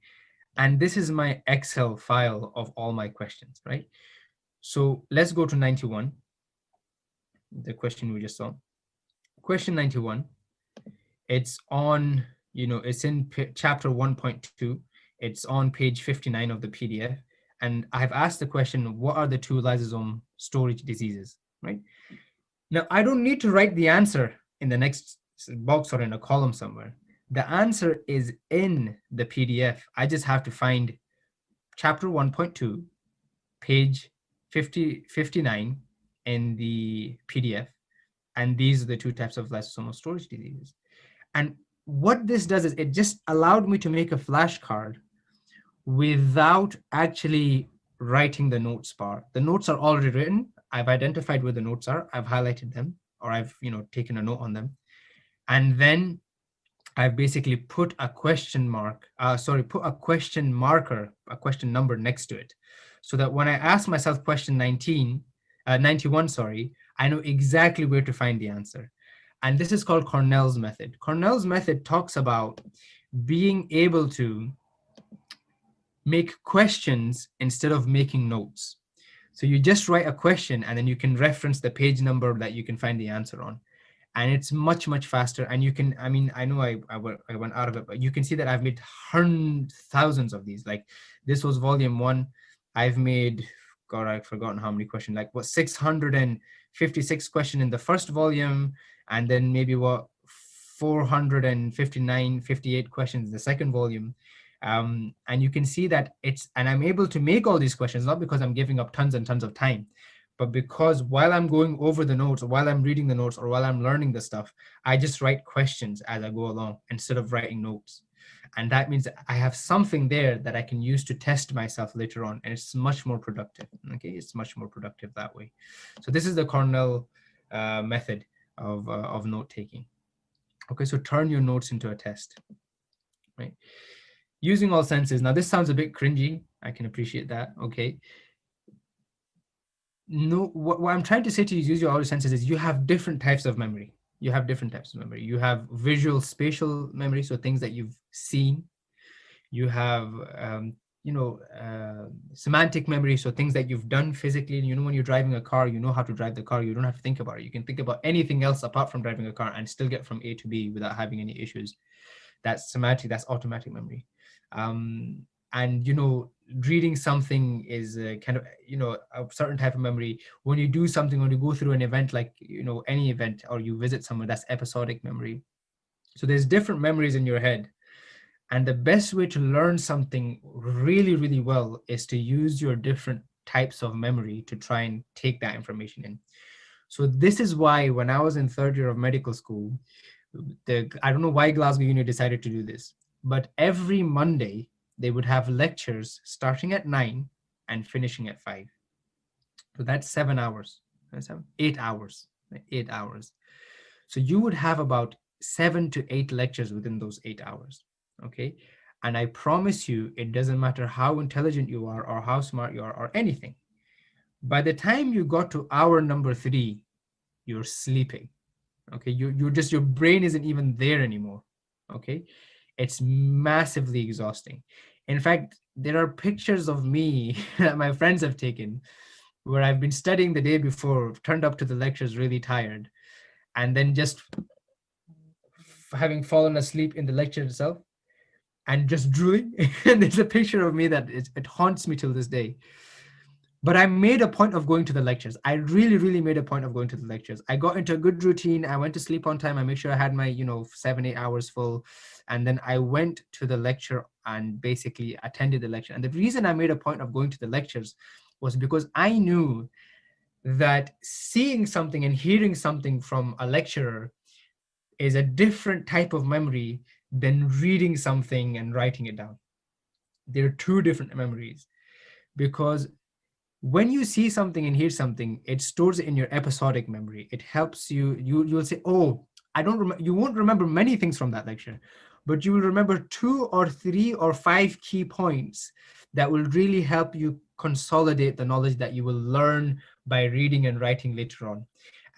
And this is my Excel file of all my questions, right? So let's go to 91, the question we just saw. Question 91, it's on, it's in chapter 1.2. It's on page 59 of the PDF. And I've asked the question, what are the two lysosome storage diseases, right? Now, I don't need to write the answer in the next box or in a column somewhere. The answer is in the PDF. I just have to find chapter 1.2, page 59 in the PDF. And these are the two types of lysosomal storage diseases. And what this does is it just allowed me to make a flashcard without actually writing the notes part. The notes are already written. I've identified where the notes are. I've highlighted them, or I've taken a note on them. And then I've basically put a question mark, put a question marker, a question number next to it. So that when I ask myself question 91, I know exactly where to find the answer. And this is called Cornell's method. Cornell's method talks about being able to make questions instead of making notes. So you just write a question and then you can reference the page number that you can find the answer on. And it's much, much faster. And you can, I know I went out of it, but you can see that I've made thousands of these. Like this was volume 1. I've made, God, I've forgotten how many questions, like what, 656 questions in the first volume. And then maybe what, 459, 58 questions in the second volume. And you can see that and I'm able to make all these questions, not because I'm giving up tons and tons of time, but because while I'm going over the notes, or while I'm reading the notes, or while I'm learning the stuff, I just write questions as I go along instead of writing notes. And that means I have something there that I can use to test myself later on. And it's much more productive. Okay, it's much more productive that way. So this is the Cornell method of note taking. Okay, so turn your notes into a test, right? Using all senses. Now this sounds a bit cringy. I can appreciate that. Okay. No, what I'm trying to say to you, use your all senses, is you have different types of memory. You have different types of memory. You have visual spatial memory, so things that you've seen. You have semantic memory, so things that you've done physically. You know, when you're driving a car, you know how to drive the car. You don't have to think about it. You can think about anything else apart from driving a car and still get from A to B without having any issues. That's semantic, that's automatic memory. And, you know, reading something is a kind of, you know, a certain type of memory. When you do something, when you go through an event, like, you know, any event, or you visit somewhere, that's episodic memory. So there's different memories in your head. And the best way to learn something really, really well is to use your different types of memory to try and take that information in. So this is why when I was in third year of medical school, I don't know why Glasgow Uni decided to do this, but every Monday they would have lectures starting at 9 and finishing at 5. So that's 7 hours. That's 8 hours. 8 hours. So you would have about 7 to 8 lectures within those 8 hours. Okay. And I promise you, it doesn't matter how intelligent you are or how smart you are or anything. By the time you got to hour number 3, you're sleeping. Okay. You're just, your brain isn't even there anymore. Okay. It's massively exhausting. In fact, there are pictures of me that my friends have taken where I've been studying the day before, turned up to the lectures really tired, and then just having fallen asleep in the lecture itself and just drooling. And there's a picture of me that it haunts me till this day. But I made a point of going to the lectures. I really, really made a point of going to the lectures. I got into a good routine. I went to sleep on time. I make sure I had my, 7, 8 hours full. And then I went to the lecture and basically attended the lecture. And the reason I made a point of going to the lectures was because I knew that seeing something and hearing something from a lecturer is a different type of memory than reading something and writing it down. They're two different memories, because when you see something and hear something, it stores it in your episodic memory. It helps you. You'll say, "Oh, I don't remember." You won't remember many things from that lecture, but you will remember 2 or 3 or 5 key points that will really help you consolidate the knowledge that you will learn by reading and writing later on.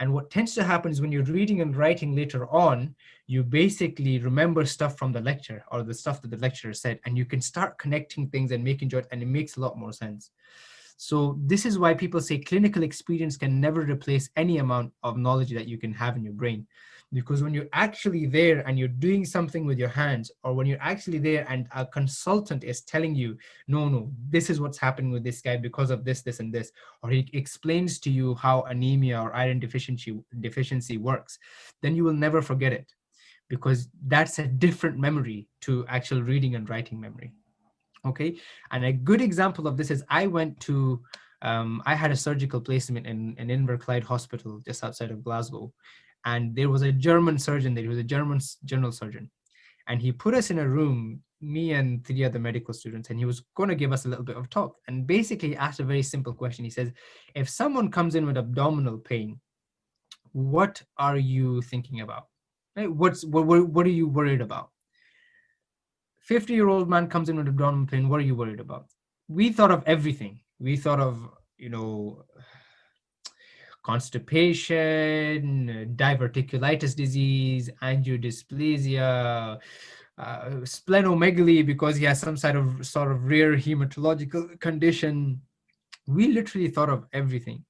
And what tends to happen is when you're reading and writing later on, you basically remember stuff from the lecture or the stuff that the lecturer said, and you can start connecting things and making it, and it makes a lot more sense. So this is why people say clinical experience can never replace any amount of knowledge that you can have in your brain. Because when you're actually there and you're doing something with your hands, or when you're actually there and a consultant is telling you, no, this is what's happening with this guy because of this, this, and this, or he explains to you how anemia or iron deficiency works, then you will never forget it, because that's a different memory to actual reading and writing memory. Okay, and a good example of this is I had a surgical placement in Inverclyde Hospital just outside of Glasgow, and there was a German surgeon there. He was a German general surgeon, and he put us in a room, me and 3 other medical students, and he was going to give us a little bit of talk, and basically asked a very simple question. He says, if someone comes in with abdominal pain, what are you thinking about? Right? What are you worried about? 50-year-old man comes in with abdominal pain, what are you worried about? We thought of everything. We thought of, constipation, diverticulitis disease, angiodysplasia, splenomegaly because he has some sort of rare hematological condition. We literally thought of everything,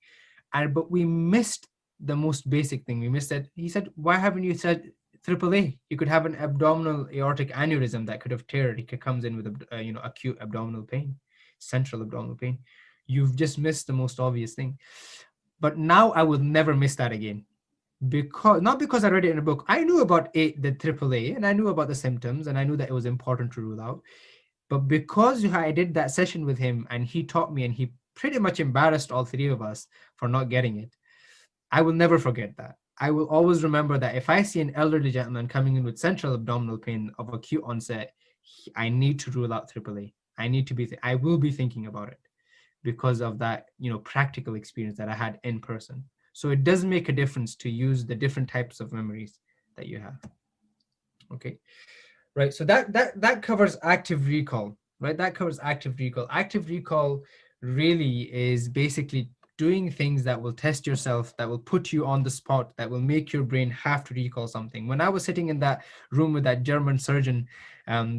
but we missed the most basic thing. We missed that. He said, why haven't you said AAA? You could have an abdominal aortic aneurysm that could have teared. It comes in with acute abdominal pain, central abdominal pain. You've just missed the most obvious thing. But now I will never miss that again. not because I read it in a book. I knew about the AAA, and I knew about the symptoms, and I knew that it was important to rule out. But because I did that session with him and he taught me, and he pretty much embarrassed all three of us for not getting it, I will never forget that. I will always remember that if I see an elderly gentleman coming in with central abdominal pain of acute onset, I need to rule out AAA. I will be thinking about it because of that, practical experience that I had in person. So it does make a difference to use the different types of memories that you have. Okay, right. So that covers active recall, right? That covers active recall. Active recall really is basically doing things that will test yourself, that will put you on the spot, that will make your brain have to recall something. When I was sitting in that room with that German surgeon,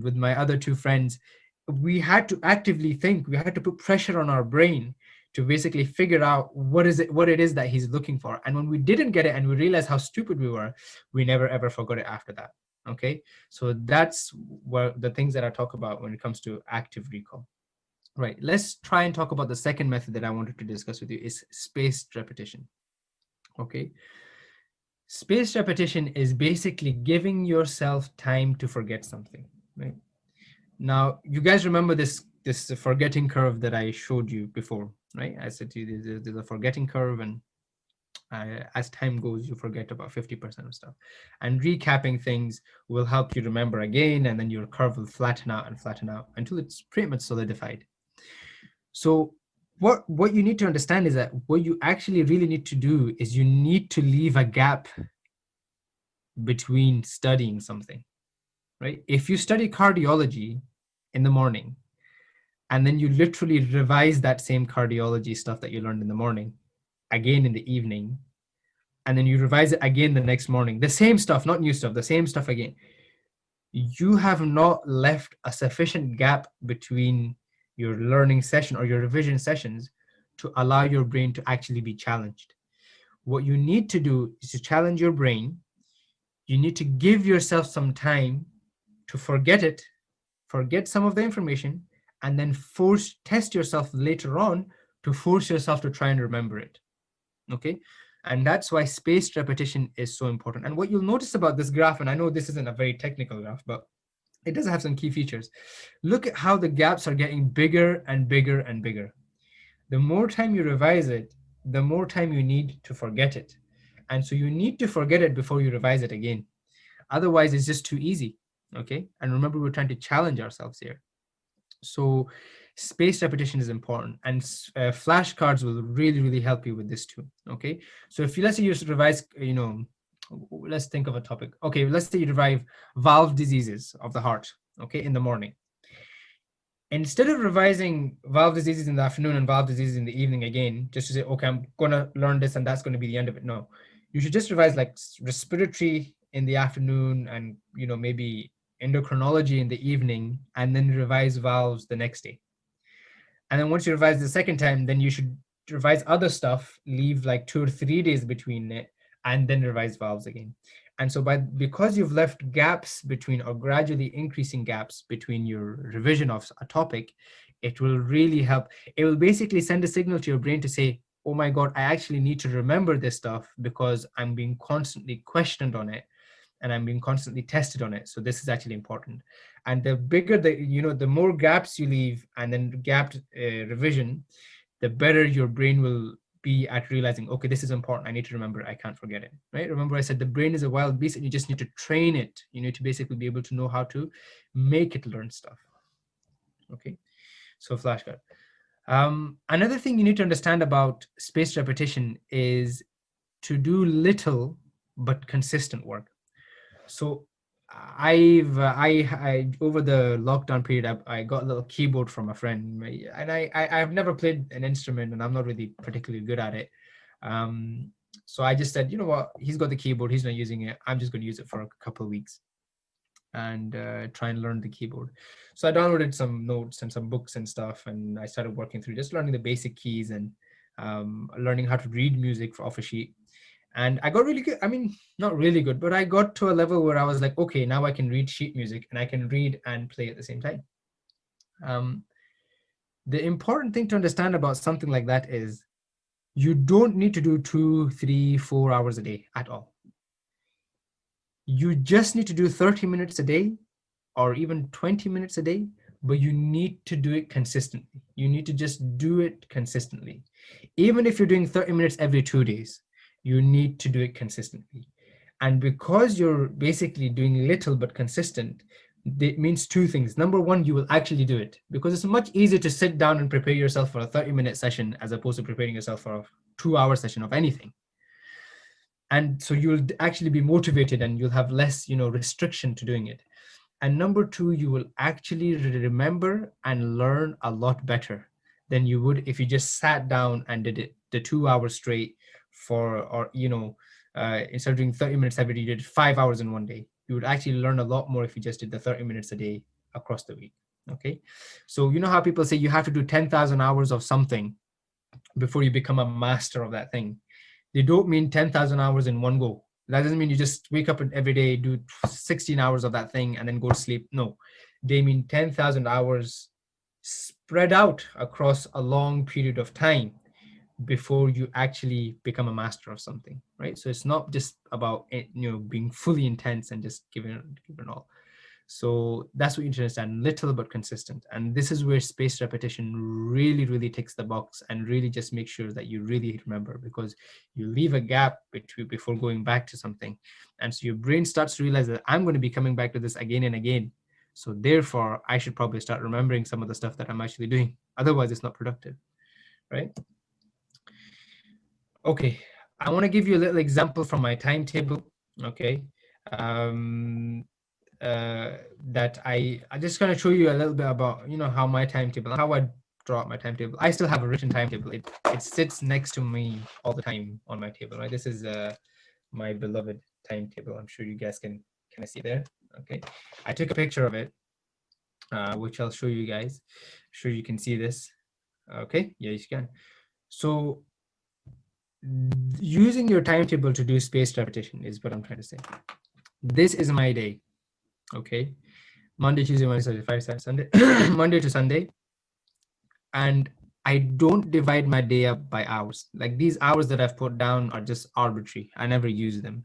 with my other two friends, we had to actively think. We had to put pressure on our brain to basically figure out what it is that he's looking for. And when we didn't get it and we realized how stupid we were, we never ever forgot it after that. Okay, so that's what the things that I talk about when it comes to active recall. Right, let's try and talk about the second method that I wanted to discuss with you is spaced repetition. Okay, spaced repetition is basically giving yourself time to forget something, right? Now, you guys remember this forgetting curve that I showed you before, right? I said to you, there's a forgetting curve, and as time goes, you forget about 50% of stuff. And recapping things will help you remember again, and then your curve will flatten out until it's pretty much solidified. So what you need to understand is that what you actually really need to do is you need to leave a gap between studying something, right? If you study cardiology in the morning, and then you literally revise that same cardiology stuff that you learned in the morning again in the evening, and then you revise it again the next morning, the same stuff, not new stuff, the same stuff again, you have not left a sufficient gap between your learning session or your revision sessions to allow your brain to actually be challenged. What you need to do is to challenge your brain. You need to give yourself some time to forget some of the information, and then test yourself later on to force yourself to try and remember it. Okay, and that's why spaced repetition is so important. And what you'll notice about this graph, and I know this isn't a very technical graph, but it does have some key features. Look at how the gaps are getting bigger and bigger and bigger. The more time you revise it, the more time you need to forget it. And so you need to forget it before you revise it again. Otherwise, it's just too easy. Okay, and remember, we're trying to challenge ourselves here. So spaced repetition is important, and flashcards will really help you with this too. Okay, so if let's say you revise, let's think of a topic. Okay, let's say you revise valve diseases of the heart, okay, in the morning. Instead of revising valve diseases in the afternoon and valve diseases in the evening again, just to say, okay, I'm gonna learn this and that's going to be the end of it. No, you should just revise like respiratory in the afternoon, and maybe endocrinology in the evening, and then revise valves the next day. And then once you revise the second time, then you should revise other stuff, leave like 2 or 3 days between it, and then revise valves again. And so because you've left gaps between, or gradually increasing gaps between your revision of a topic, it will really help. It will basically send a signal to your brain to say, oh my God, I actually need to remember this stuff because I'm being constantly questioned on it, and I'm being constantly tested on it. So this is actually important. And the bigger the more gaps you leave, and then gapped revision, the better your brain will be at realizing, okay, this is important. I need to remember. I can't forget it, right? Remember I said the brain is a wild beast, and you just need to train it. You need to basically be able to know how to make it learn stuff. Okay, so flashcard. Another thing you need to understand about spaced repetition is to do little but consistent work. So I over the lockdown period, I got a little keyboard from a friend, and I've never played an instrument, and I'm not really particularly good at it. So I just said, you know what, he's got the keyboard, he's not using it, I'm just going to use it for a couple of weeks and try and learn the keyboard. So I downloaded some notes and some books and stuff, and I started working through just learning the basic keys and learning how to read music off a sheet. And I got really good. I mean, not really good, but I got to a level where I was like, okay, now I can read sheet music and I can read and play at the same time. The important thing to understand about something like that is You don't need to do 2, 3, 4 hours a day at all. You just need to do 30 minutes a day or even 20 minutes a day, but you need to do it consistently. You need to just do it consistently. Even if you're doing 30 minutes every 2 days, you need to do it consistently. And because you're basically doing little but consistent, it means two things. Number one, you will actually do it, because it's much easier to sit down and prepare yourself for a 30-minute session as opposed to preparing yourself for a 2-hour session of anything. And so you'll actually be motivated and you'll have less, restriction to doing it. And number two, you will actually remember and learn a lot better than you would if you just sat down and did it the 2 hours straight instead of doing 30 minutes every day, you did 5 hours in one day. You would actually learn a lot more if you just did the 30 minutes a day across the week. Okay. So you know how people say you have to do 10,000 hours of something before you become a master of that thing. They don't mean 10,000 hours in one go. That doesn't mean you just wake up every day, do 16 hours of that thing and then go to sleep. No, they mean 10,000 hours spread out across a long period of time before you actually become a master of something, right? So it's not just about being fully intense and just giving it all. So that's what you need to understand, little but consistent. And this is where spaced repetition really, really ticks the box and really just make sure that you really remember, because you leave a gap before going back to something. And so your brain starts to realize that I'm going to be coming back to this again and again. So therefore, I should probably start remembering some of the stuff that I'm actually doing. Otherwise, it's not productive, right? Okay, I want to give you a little example from my timetable, okay? That I just going to show you a little bit about, how my timetable, how I draw up my timetable. I still have a written timetable. It sits next to me all the time on my table, right? This is my beloved timetable. I'm sure you guys can I see there? Okay, I took a picture of it, which I'll show you guys. Sure you can see this. Okay, yeah, you can. So using your timetable to do spaced repetition is what I'm trying to say. This is my day. Okay, Monday, Tuesday, Wednesday, Friday, Saturday, Sunday, Monday to Sunday. And I don't divide my day up by hours. Like these hours that I've put down are just arbitrary. I never use them.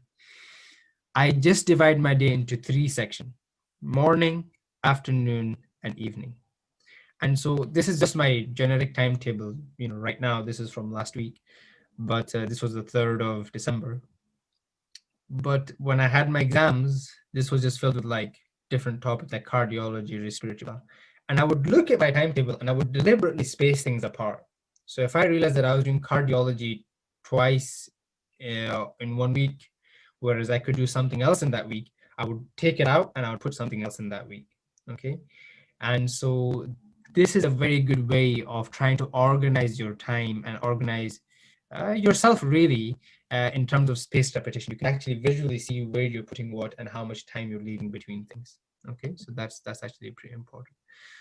I just divide my day into 3 sections: morning, afternoon, and evening. And so this is just my generic timetable. Right now, this is from last week, but this was the 3rd of December. But when I had my exams, this was just filled with like different topics like cardiology, respiratory. And I would look at my timetable and I would deliberately space things apart. So if I realized that I was doing cardiology twice in 1 week, whereas I could do something else in that week, I would take it out and I would put something else in that week. Okay. And so this is a very good way of trying to organize your time and organize yourself really in terms of spaced repetition. You can actually visually see where you're putting what and how much time you're leaving between things. Okay, so that's actually pretty important.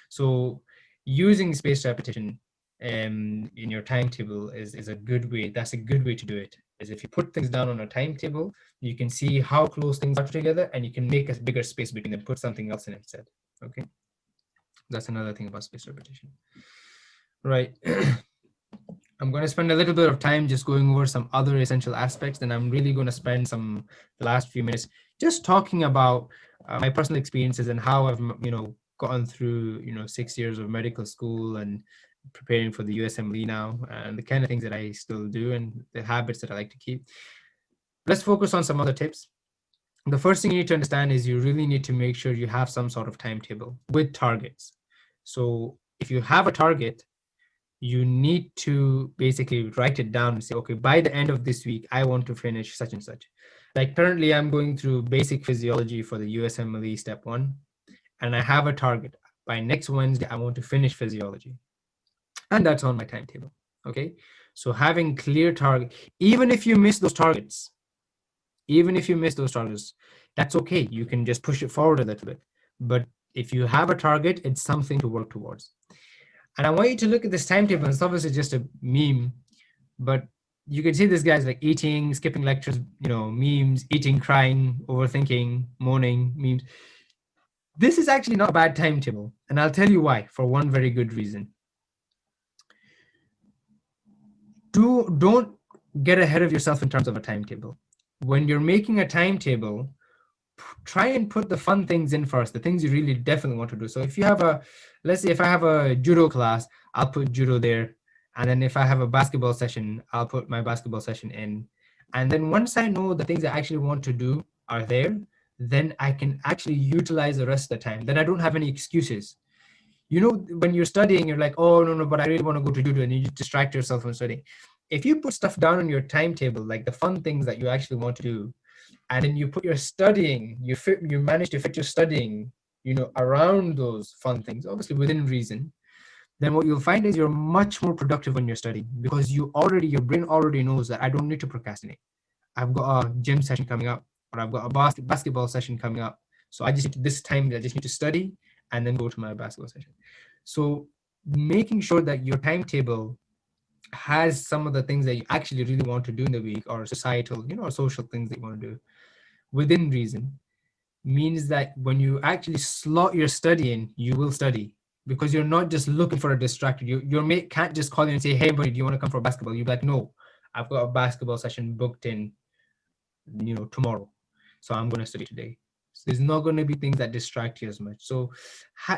So using spaced repetition in your timetable is a good way. That's a good way to do it. Is if you put things down on a timetable, you can see how close things are together, and you can make a bigger space between them. Put something else in instead. Okay, that's another thing about spaced repetition. Right. I'm going to spend a little bit of time just going over some other essential aspects, and I'm really going to spend the last few minutes just talking about my personal experiences and how I've gotten through 6 years of medical school and preparing for the USMLE now, and the kind of things that I still do and the habits that I like to keep. Let's focus on some other tips. The first thing you need to understand is you really need to make sure you have some sort of timetable with targets. So if you have a target, you need to basically write it down and say, okay, by the end of this week, I want to finish such and such. Like currently I'm going through basic physiology for the USMLE step 1, and I have a target. By next Wednesday, I want to finish physiology. And that's on my timetable, okay? So having clear target, even if you miss those targets, that's okay. You can just push it forward a little bit. But if you have a target, it's something to work towards. And I want you to look at this timetable. It's obviously just a meme, but you can see this guy's like eating, skipping lectures, memes, eating, crying, overthinking, moaning, memes. This is actually not a bad timetable. And I'll tell you why, for one very good reason. don't get ahead of yourself in terms of a timetable. When you're making a timetable, try and put the fun things in first, the things you really definitely want to do. So if you have let's say if I have a judo class, I'll put judo there. And then if I have a basketball session, I'll put my basketball session in. And then once I know the things I actually want to do are there, then I can actually utilize the rest of the time. Then I don't have any excuses. You know, when you're studying, you're like, oh, no, but I really want to go to judo, and you distract yourself from studying. If you put stuff down on your timetable, like the fun things that you actually want to do, and then you put your studying, you manage to fit your studying, around those fun things, obviously within reason, then what you'll find is you're much more productive when you're studying, because your brain already knows that I don't need to procrastinate. I've got a gym session coming up, or I've got a basketball session coming up. So I just need to, this time I just need to study and then go to my basketball session. So making sure that your timetable has some of the things that you actually really want to do in the week, or societal, or social things that you want to do within reason, means that when you actually slot your study in, you will study, because you're not just looking for a distraction. Your mate can't just call you and say, hey buddy, do you want to come for basketball? You'd be like, no, I've got a basketball session booked in, tomorrow, so I'm going to study today. So there's not going to be things that distract you as much. So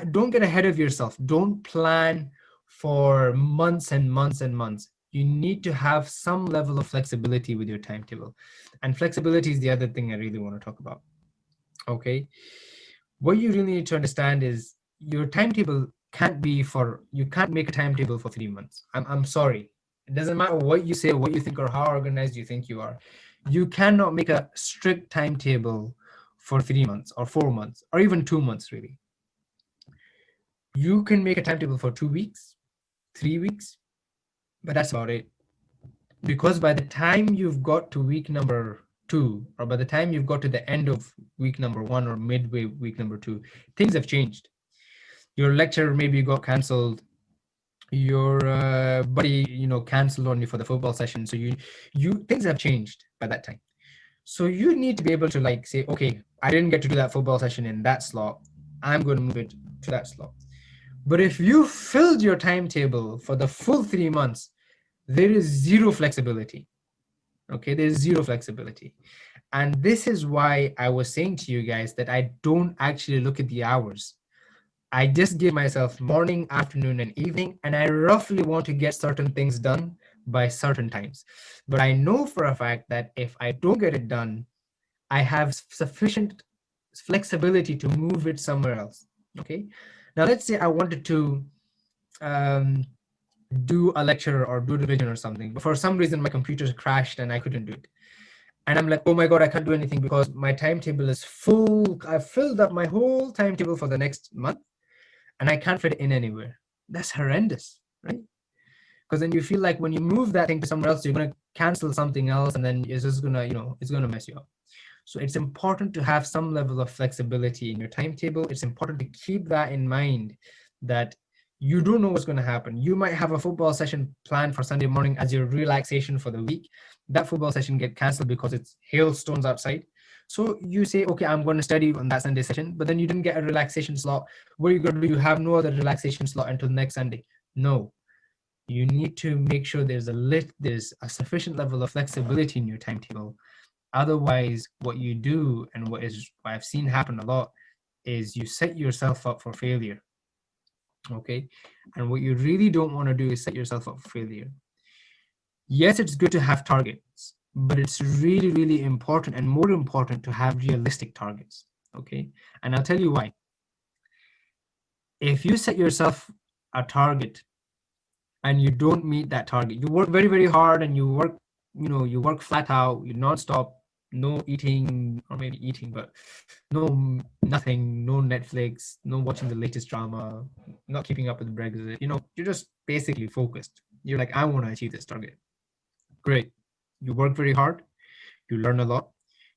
don't get ahead of yourself. Don't plan for months and months and months. You need to have some level of flexibility with your timetable, and flexibility is the other thing I really want to talk about. Okay, what you really need to understand is your timetable you can't make a timetable for 3 months. I'm sorry. It doesn't matter what you say, what you think, or how organized you think you are. You cannot make a strict timetable for 3 months or 4 months or even 2 months, really. You can make a timetable for 2 weeks, 3 weeks, but that's about it. Because by the time you've got to week number 2, or by the time you've got to the end of week number 1 or midway week number 2, things have changed. Your lecture maybe got cancelled. Your buddy, canceled on you for the football session. So things have changed by that time. So you need to be able to say, okay, I didn't get to do that football session in that slot. I'm going to move it to that slot. But if you filled your timetable for the full 3 months, there is zero flexibility. Okay, there's zero flexibility. And this is why I was saying to you guys that I don't actually look at the hours. I just give myself morning, afternoon, and evening, and I roughly want to get certain things done by certain times. But I know for a fact that if I don't get it done, I have sufficient flexibility to move it somewhere else. Okay. Now let's say I wanted to do a lecture or do revision or something, but for some reason my computer crashed and I couldn't do it. And I'm like, oh my God, I can't do anything because my timetable is full. I've filled up my whole timetable for the next month and I can't fit it in anywhere. That's horrendous, right? Because then you feel like when you move that thing to somewhere else, you're going to cancel something else, and then it's just going to, it's going to mess you up. So it's important to have some level of flexibility in your timetable. It's important to keep that in mind, that you don't know what's going to happen. You might have a football session planned for Sunday morning as your relaxation for the week. That football session get canceled because it's hailstones outside. So you say, okay, I'm going to study on that Sunday session, but then you didn't get a relaxation slot. What are you going to do? You have no other relaxation slot until next Sunday. No, you need to make sure there's a sufficient level of flexibility in your timetable. Otherwise, what you do, and what I've seen happen a lot, is you set yourself up for failure. Okay, and what you really don't want to do is set yourself up for failure. Yes, it's good to have targets, but it's really, really important, and more important, to have realistic targets. Okay, and I'll tell you why. If you set yourself a target and you don't meet that target, you work very, very hard, and you work flat out, you non-stop, no eating, or maybe eating, but nothing, no Netflix, no watching the latest drama, not keeping up with Brexit. You're just basically focused. You're like, I want to achieve this target. Great. You work very hard, you learn a lot,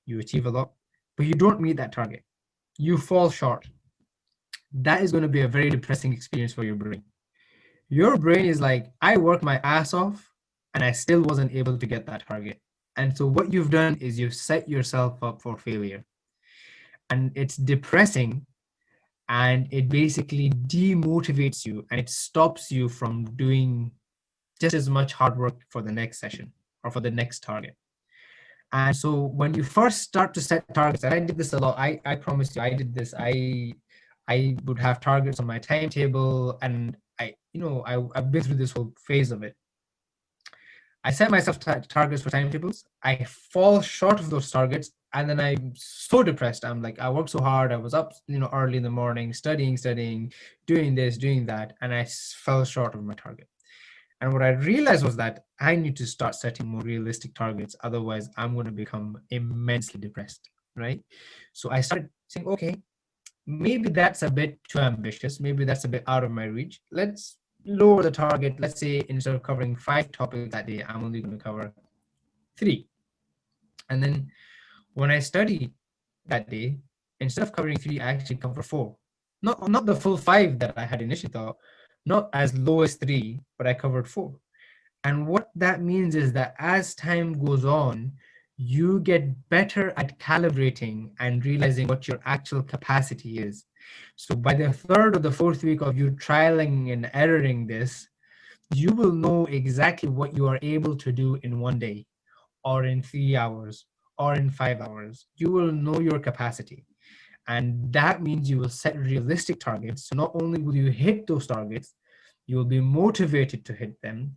you achieve a lot, but you don't meet that target. You fall short. That is going to be a very depressing experience for your brain. Your brain is like, I worked my ass off and I still wasn't able to get that target. And so what you've done is you've set yourself up for failure. And it's depressing, and it basically demotivates you, and it stops you from doing just as much hard work for the next session or for the next target. And so when you first start to set targets, and I did this a lot, I promise you, I did this. I would have targets on my timetable, and I've been through this whole phase of it. I set myself targets for timetables. I fall short of those targets, and then I'm so depressed. I'm like, I worked so hard. I was up, early in the morning, studying, doing this, doing that, and I fell short of my target. And what I realized was that I need to start setting more realistic targets. Otherwise, I'm going to become immensely depressed, right? So I started saying, okay, maybe that's a bit too ambitious. Maybe that's a bit out of my reach. Let's lower the target. Let's say instead of covering 5 topics that day, I'm only going to cover 3. And then when I study that day, instead of covering 3, I actually cover 4. Not the full 5 that I had initially thought, not as low as 3, but I covered 4. And what that means is that as time goes on, you get better at calibrating and realizing what your actual capacity is. So by the 3rd or the 4th week of you trialing and erroring this, you will know exactly what you are able to do in 1 day, or in 3 hours, or in 5 hours. You will know your capacity. And that means you will set realistic targets. So not only will you hit those targets, you will be motivated to hit them.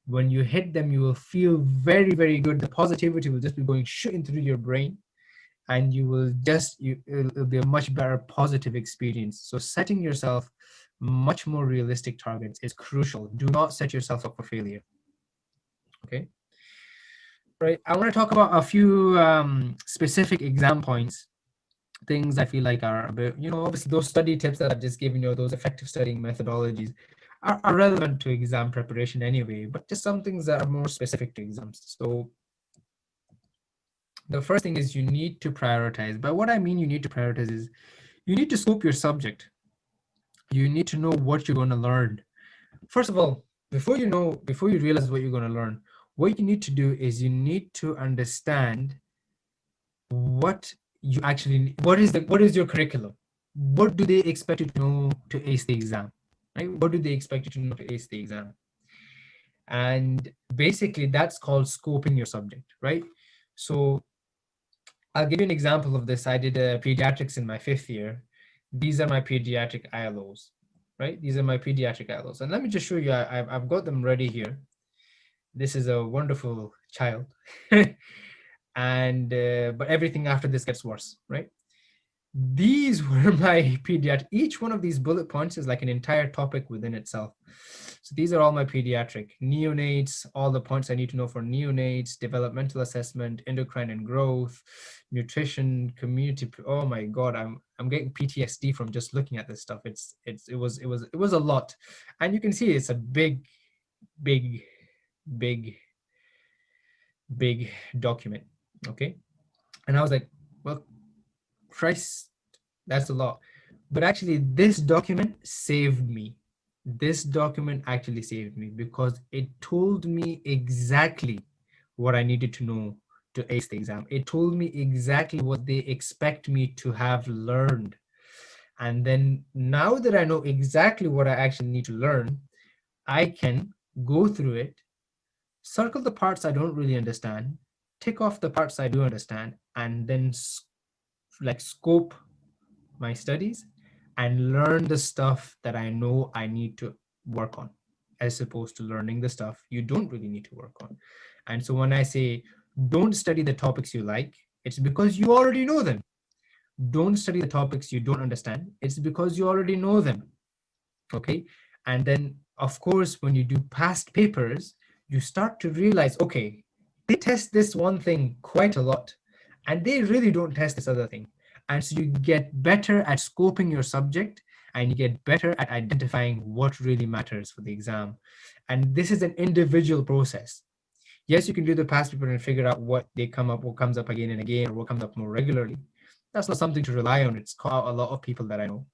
When you hit them, you will feel very, very good. The positivity will just be going shooting through your brain, and you will it'll be a much better positive experience. So setting yourself much more realistic targets is crucial. Do not set yourself up for failure. Okay. Right. I want to talk about a few specific exam points, things I feel like are a bit, obviously those study tips that I've just given you, those effective studying methodologies are relevant to exam preparation anyway, but just some things that are more specific to exams. So the first thing is you need to prioritize. But what I mean you need to prioritize is you need to scope your subject. You need to know what you're going to learn. First of all, before you realize what you're going to learn, what you need to do is you need to understand what is your curriculum. What do they expect you to know to ace the exam, right? What do they expect you to know to ace the exam? And basically that's called scoping your subject, right? So I'll give you an example of this. I did pediatrics in my 5th year. These are my pediatric ILOs, right? These are my pediatric ILOs. And let me just show you, I've got them ready here. This is a wonderful child. And but everything after this gets worse, right? These were my pediatric. Each one of these bullet points is like an entire topic within itself. So these are all my pediatric. Neonates, all the points I need to know for neonates, developmental assessment, endocrine and growth, nutrition, community. Oh my God, I'm getting PTSD from just looking at this stuff. It was a lot, and you can see it's a big document. Okay, and I was like, well, Christ, that's a lot. But actually, this document saved me. This document actually saved me because it told me exactly what I needed to know to ace the exam. It told me exactly what they expect me to have learned. And then now that I know exactly what I actually need to learn, I can go through it, circle the parts I don't really understand, tick off the parts I do understand, and then scope my studies and learn the stuff that I know I need to work on, as opposed to learning the stuff you don't really need to work on. And so when I say don't study the topics you like, it's because you already know them. Don't study the topics you don't understand, it's because you already know them. Okay. And then of course, when you do past papers, you start to realize, okay, they test this one thing quite a lot, and they really don't test this other thing. And so you get better at scoping your subject, and you get better at identifying what really matters for the exam. And this is an individual process. Yes, you can do the past paper and figure out what comes up again and again, or what comes up more regularly. That's not something to rely on. It's caught out a lot of people that I know.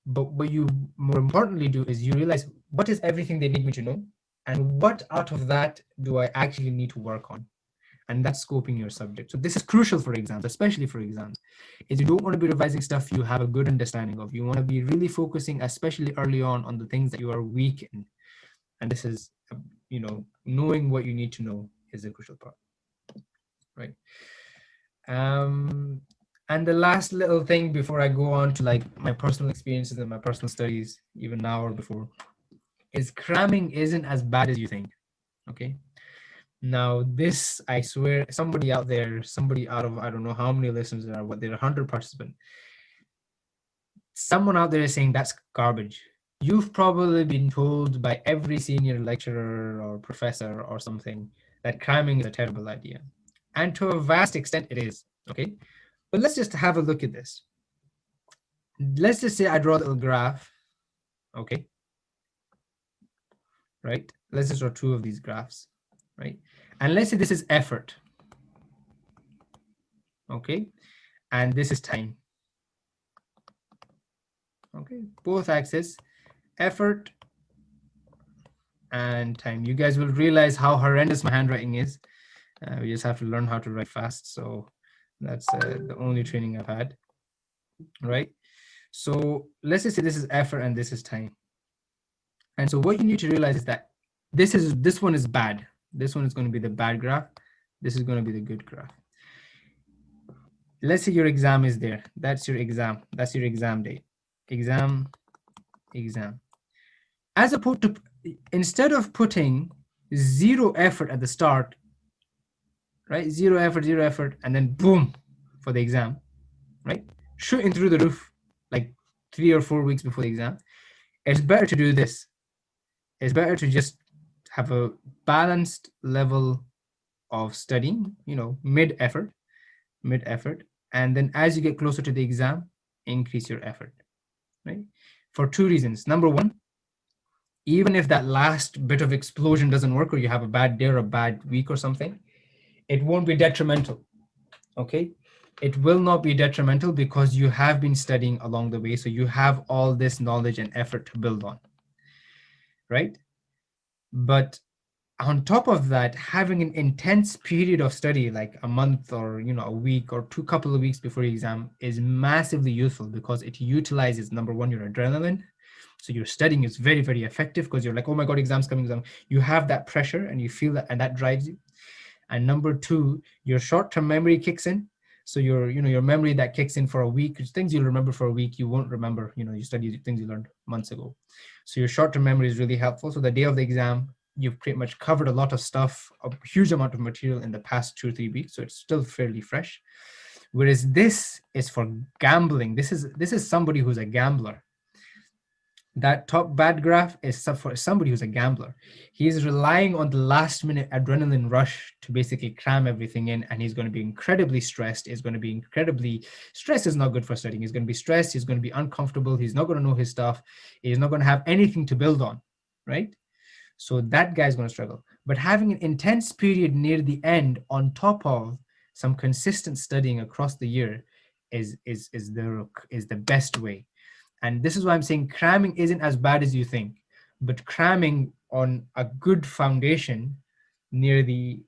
But what you more importantly do is you realize what is everything they need me to know, and what out of that do I actually need to work on. And that's scoping your subject. So this is crucial for exams, especially for exams, is you don't want to be revising stuff you have a good understanding of. You want to be really focusing, especially early on the things that you are weak in. And this is knowing what you need to know is a crucial part, right? And the last little thing before I go on to like my personal experiences and my personal studies, even now or before, is cramming isn't as bad as you think. Okay. Now this, I swear, somebody out there, somebody out of, I don't know how many listeners there are, what there are 100 participants. Someone out there is saying that's garbage. You've probably been told by every senior lecturer or professor or something that cramming is a terrible idea. And to a vast extent it is, okay? But let's just have a look at this. Let's just say I draw a little graph, okay? Right? Let's just draw two of these graphs, right? And let's say this is effort, okay? And this is time, okay? Both axes, effort and time. You guys will realize how horrendous my handwriting is. We just have to learn how to write fast. So that's the only training I've had, right? So let's just say this is effort and this is time. And so what you need to realize is that this one is bad. This one is going to be the bad graph. This is going to be the good graph. Let's say your exam is there. That's your exam. That's your exam date. Exam. As opposed to, instead of putting 0 effort at the start, right? 0 effort, and then boom for the exam, right? Shooting through the roof like 3 or 4 weeks before the exam. It's better to do this. It's better to just have a balanced level of studying, mid effort, and then as you get closer to the exam, increase your effort, right? For 2 reasons. Number one, even if that last bit of explosion doesn't work, or you have a bad day or a bad week or something, it won't be detrimental, okay? It will not be detrimental because you have been studying along the way, so you have all this knowledge and effort to build on, right? But on top of that, having an intense period of study, like a month or a week or couple of weeks before your exam, is massively useful because it utilizes, number one, your adrenaline. So your studying is very, very effective because you're like, oh my God, exam's coming, exam. You have that pressure and you feel that, and that drives you. And number two, your short-term memory kicks in. So your memory that kicks in for a week, things you'll remember for a week, you won't remember, you studied things you learned months ago. So your short-term memory is really helpful. So the day of the exam, you've pretty much covered a lot of stuff, a huge amount of material in the past 2 or 3 weeks. So it's still fairly fresh. Whereas this is for gambling. This is somebody who's a gambler. That top bad graph is for somebody who's a gambler. He's relying on the last minute adrenaline rush to basically cram everything in, and he's going to be incredibly stressed. Stress is not good for studying. He's going to be stressed. He's going to be uncomfortable. He's not going to know his stuff. He's not going to have anything to build on, right? So that guy's going to struggle. But having an intense period near the end on top of some consistent studying across the year is the best way. And this is why I'm saying cramming isn't as bad as you think, but cramming on a good foundation near the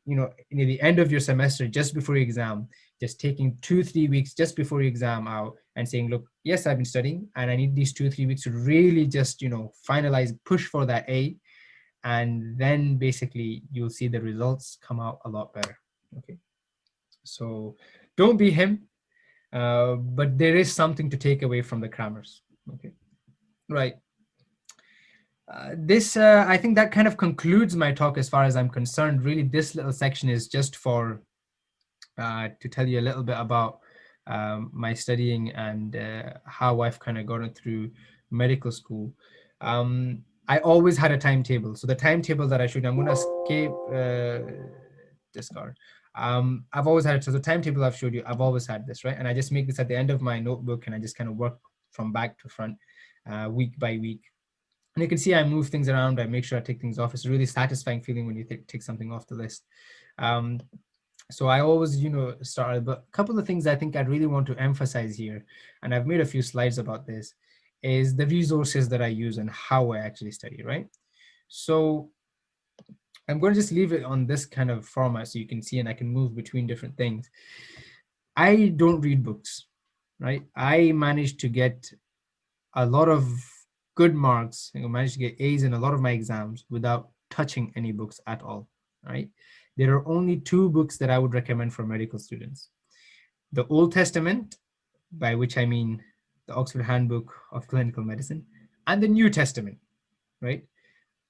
end of your semester, just before your exam, just taking 2-3 weeks just before your exam out and saying, look, yes, I've been studying and I need these 2-3 weeks to really just, finalize, push for that A. And then basically you'll see the results come out a lot better. Okay. So don't be him, but there is something to take away from the crammers. Okay, right. I think that kind of concludes my talk as far as I'm concerned. Really, this little section is just for to tell you a little bit about my studying and how I've kind of gotten through medical school. I always had a timetable. So the timetable that I showed, I'm going to escape discard. I've always had it. So the timetable I've showed you, I've always had this, right? And I just make this at the end of my notebook and I just kind of work from back to front, week by week. And you can see I move things around. I make sure I take things off. It's a really satisfying feeling when you take something off the list. So I always, start, but a couple of things I think I'd really want to emphasize here, and I've made a few slides about this, is the resources that I use and how I actually study, right? So I'm going to just leave it on this kind of format so you can see and I can move between different things. I don't read books, right? I managed to get a lot of good marks, managed to get A's in a lot of my exams without touching any books at all, right? There are only two books that I would recommend for medical students. The Old Testament, by which I mean the Oxford Handbook of Clinical Medicine, and the New Testament, right?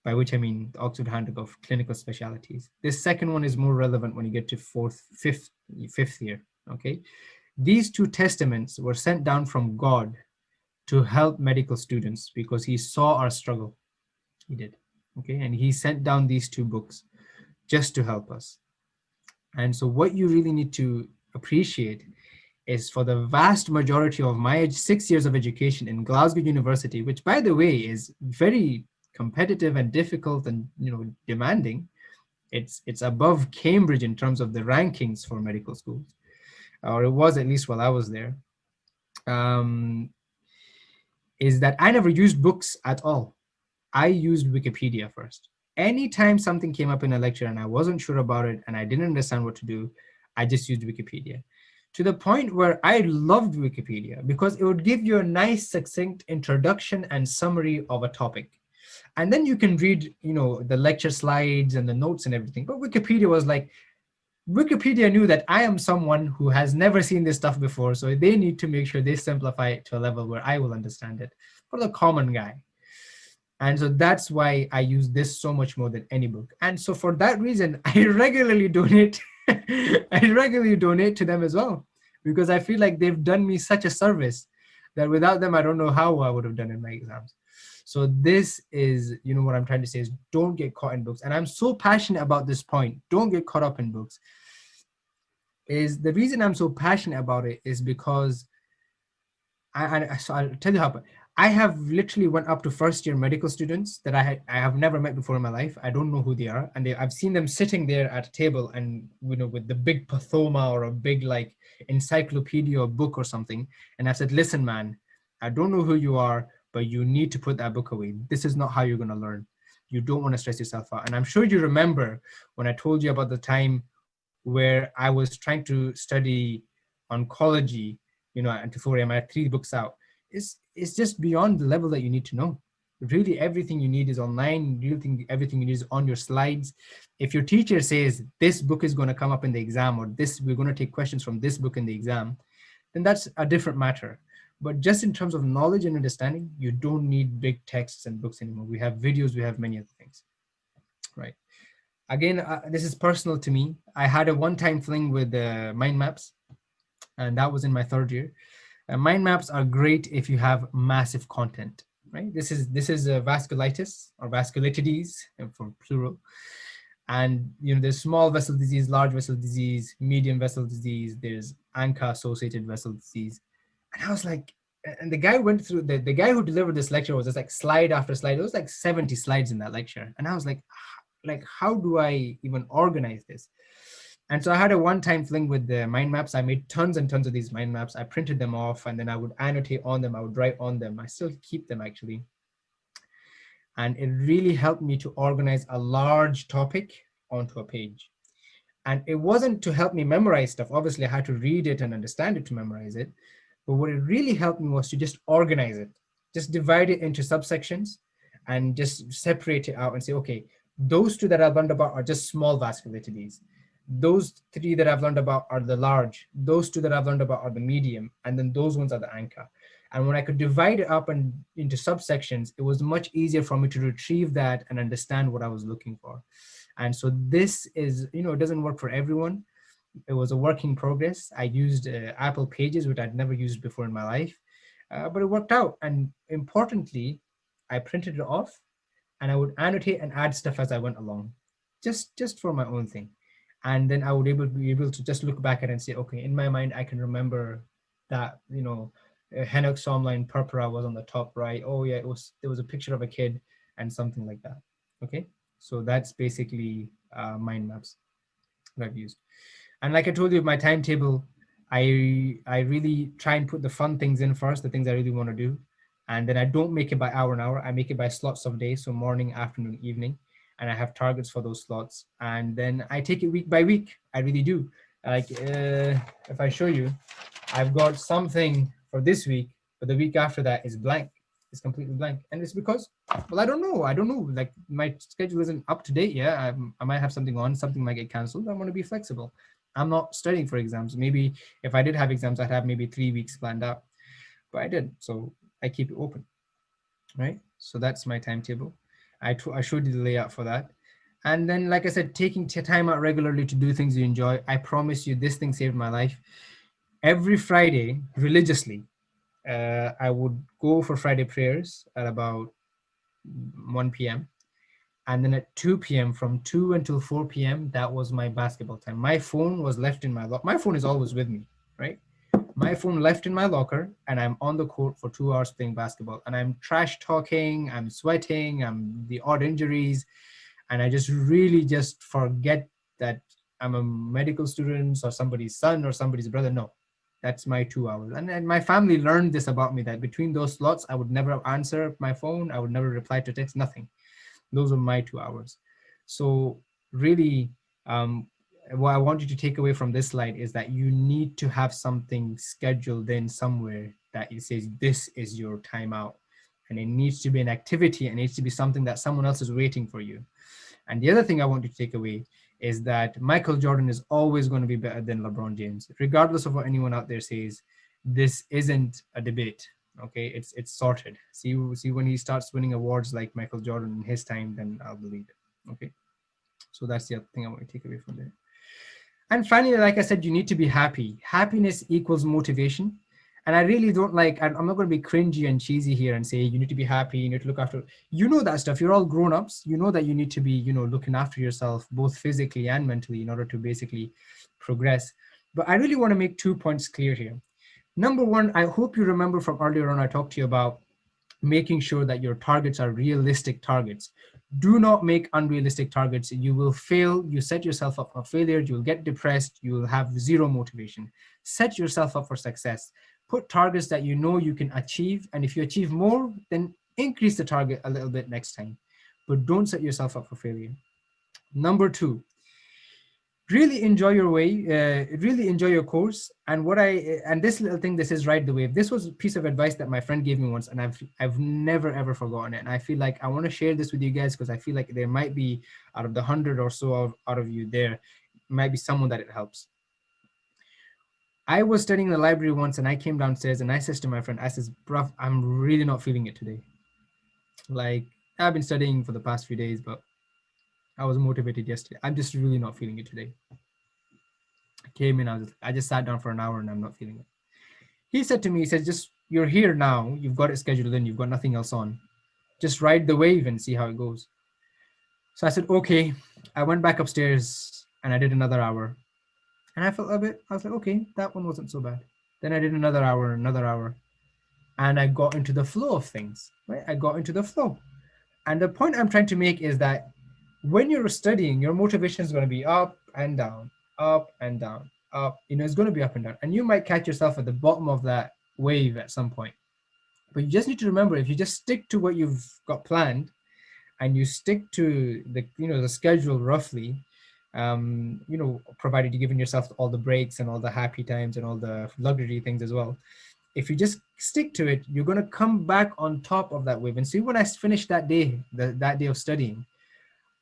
By which I mean the Oxford Handbook of Clinical Specialties. This second one is more relevant when you get to fifth year, okay? These two testaments were sent down from God to help medical students because he saw our struggle. He did, okay? And he sent down these two books just to help us. And so what you really need to appreciate is for the vast majority of my 6 years of education in Glasgow University, which by the way is very competitive and difficult and demanding. It's above Cambridge in terms of the rankings for medical schools, or it was at least while I was there. Is that I never used books at all. I used Wikipedia first. Anytime something came up in a lecture and I wasn't sure about it and I didn't understand what to do, I just used Wikipedia. To the point where I loved Wikipedia because it would give you a nice, succinct introduction and summary of a topic. And then you can read, the lecture slides and the notes and everything. But Wikipedia was like, Wikipedia knew that I am someone who has never seen this stuff before. So they need to make sure they simplify it to a level where I will understand it for the common guy. And so that's why I use this so much more than any book. And so for that reason, I regularly donate. I regularly donate to them as well, because I feel like they've done me such a service that without them, I don't know how I would have done in my exams. So this is, what I'm trying to say is don't get caught in books. And I'm so passionate about this point. Don't get caught up in books. Is the reason I'm so passionate about it is because so I'll tell you how. I have literally went up to first year medical students that I have never met before in my life. I don't know who they are. And I've seen them sitting there at a table and, with the big pathoma or a big like encyclopedia or book or something. And I said, listen, man, I don't know who you are, but you need to put that book away. This is not how you're going to learn. You don't want to stress yourself out. And I'm sure you remember when I told you about the time where I was trying to study oncology, at 4 a.m. I had 3 books out. It's just beyond the level that you need to know. Really, everything you need is online. Everything you need is on your slides. If your teacher says this book is going to come up in the exam, or we're going to take questions from this book in the exam, then that's a different matter. But just in terms of knowledge and understanding, you don't need big texts and books anymore. We have videos, we have many other things, right? Again, this is personal to me. I had a one-time fling with mind maps, and that was in my 3rd year. Mind maps are great if you have massive content, right? This is vasculitis or vasculitides for plural. And there's small vessel disease, large vessel disease, medium vessel disease, there's ANCA-associated vessel disease. And I was like, and the guy went through, the guy who delivered this lecture was just like slide after slide. It was like 70 slides in that lecture. And I was like, how do I even organize this? And so I had a one-time fling with the mind maps. I made tons and tons of these mind maps. I printed them off and then I would annotate on them. I would write on them. I still keep them actually. And it really helped me to organize a large topic onto a page. And it wasn't to help me memorize stuff. Obviously I had to read it and understand it to memorize it. But what it really helped me was to just organize it, just divide it into subsections and just separate it out and say, okay, those 2 that I've learned about are just small vasculitides. Those 3 that I've learned about are the large. Those 2 that I've learned about are the medium. And then those ones are the ANCA. And when I could divide it up into subsections, it was much easier for me to retrieve that and understand what I was looking for. And so this is, it doesn't work for everyone. It was a work in progress. I used Apple Pages, which I'd never used before in my life, but it worked out. And importantly, I printed it off and I would annotate and add stuff as I went along, just for my own thing. And then I would be able to just look back at it and say, okay, in my mind, I can remember that, Henoch-Somline purpura was on the top right. Oh yeah, there was a picture of a kid and something like that. Okay, so that's basically mind maps that I've used. And like I told you, my timetable, I really try and put the fun things in first, the things I really want to do. And then I don't make it by hour and hour. I make it by slots of day. So morning, afternoon, evening. And I have targets for those slots. And then I take it week by week. I really do. Like if I show you, I've got something for this week, but the week after that is blank. It's completely blank. And it's because well, I don't know. Like my schedule isn't up to date yet. I might have something on, something might get canceled. I want to be flexible. I'm not studying for exams. Maybe if I did have exams, I'd have maybe 3 weeks planned out, but I didn't. So I keep it open, right? So that's my timetable. I showed you the layout for that. And then, like I said, taking time out regularly to do things you enjoy. I promise you, this thing saved my life. Every Friday, religiously, I would go for Friday prayers at about 1 p.m. And then at 2 p.m., from 2 until 4 p.m., that was my basketball time. My phone was left in my locker. My phone is always with me, right? My phone left in my locker, and I'm on the court for 2 hours playing basketball. And I'm trash talking, I'm sweating, I'm the odd injuries. And I just really just forget that I'm a medical student or somebody's son or somebody's brother. No, that's my 2 hours. And my family learned this about me, that between those slots, I would never answer my phone. I would never reply to text, nothing. Those are my 2 hours. So really, what I want you to take away from this slide is that you need to have something scheduled in somewhere that it says this is your timeout. And it needs to be an activity, and it needs to be something that someone else is waiting for you. And the other thing I want you to take away is that Michael Jordan is always going to be better than LeBron James, regardless of what anyone out there says. This isn't a debate. Okay, it's sorted. See when he starts winning awards like Michael Jordan in his time, then I'll believe it. Okay, so that's the other thing I want to take away from there. And finally, like I said, you need to be happy. Happiness equals motivation. And I really don't like, I'm not going to be cringy and cheesy here and say you need to be happy, you need to look after, you know, that stuff. You're all grown-ups. You know that you need to be, you know, looking after yourself both physically and mentally in order to basically progress. But I really want to make 2 points clear here. Number one, I hope you remember from earlier on, I talked to you about making sure that your targets are realistic targets. Do not make unrealistic targets. You will fail. You set yourself up for failure. You will get depressed. You will have zero motivation. Set yourself up for success. Put targets that you know you can achieve. And if you achieve more, then increase the target a little bit next time. But don't set yourself up for failure. Number two, really enjoy your really enjoy your course. And this little thing, this is Ride the Wave. This was a piece of advice that my friend gave me once, and I've never ever forgotten it. And I feel like I want to share this with you guys because I feel like there might be, out of the 100 or so out of you, there might be someone that it helps. I was studying in the library once, and I came downstairs and I said to my friend, I says, bruv, I'm really not feeling it today. Like, I've been studying for the past few days, but I was motivated yesterday. I'm just really not feeling it today. I came in, I just sat down for an hour and I'm not feeling it. He said to me, he says, just, you're here now, you've got it scheduled in, you've got nothing else on. Just ride the wave and see how it goes. So I said, okay. I went back upstairs and I did another hour. And I felt a bit, I was like, okay, that one wasn't so bad. Then I did another hour. And I got into the flow of things, right? I got into the flow. And the point I'm trying to make is that when you're studying, your motivation is going to be up and down, up and down, up. You know, it's going to be up and down. And you might catch yourself at the bottom of that wave at some point. But you just need to remember, if you just stick to what you've got planned and you stick to the, you know, the schedule roughly, you know, provided you're giving yourself all the breaks and all the happy times and all the luxury things as well. If you just stick to it, you're going to come back on top of that wave. And see, when I finished that day, that day of studying,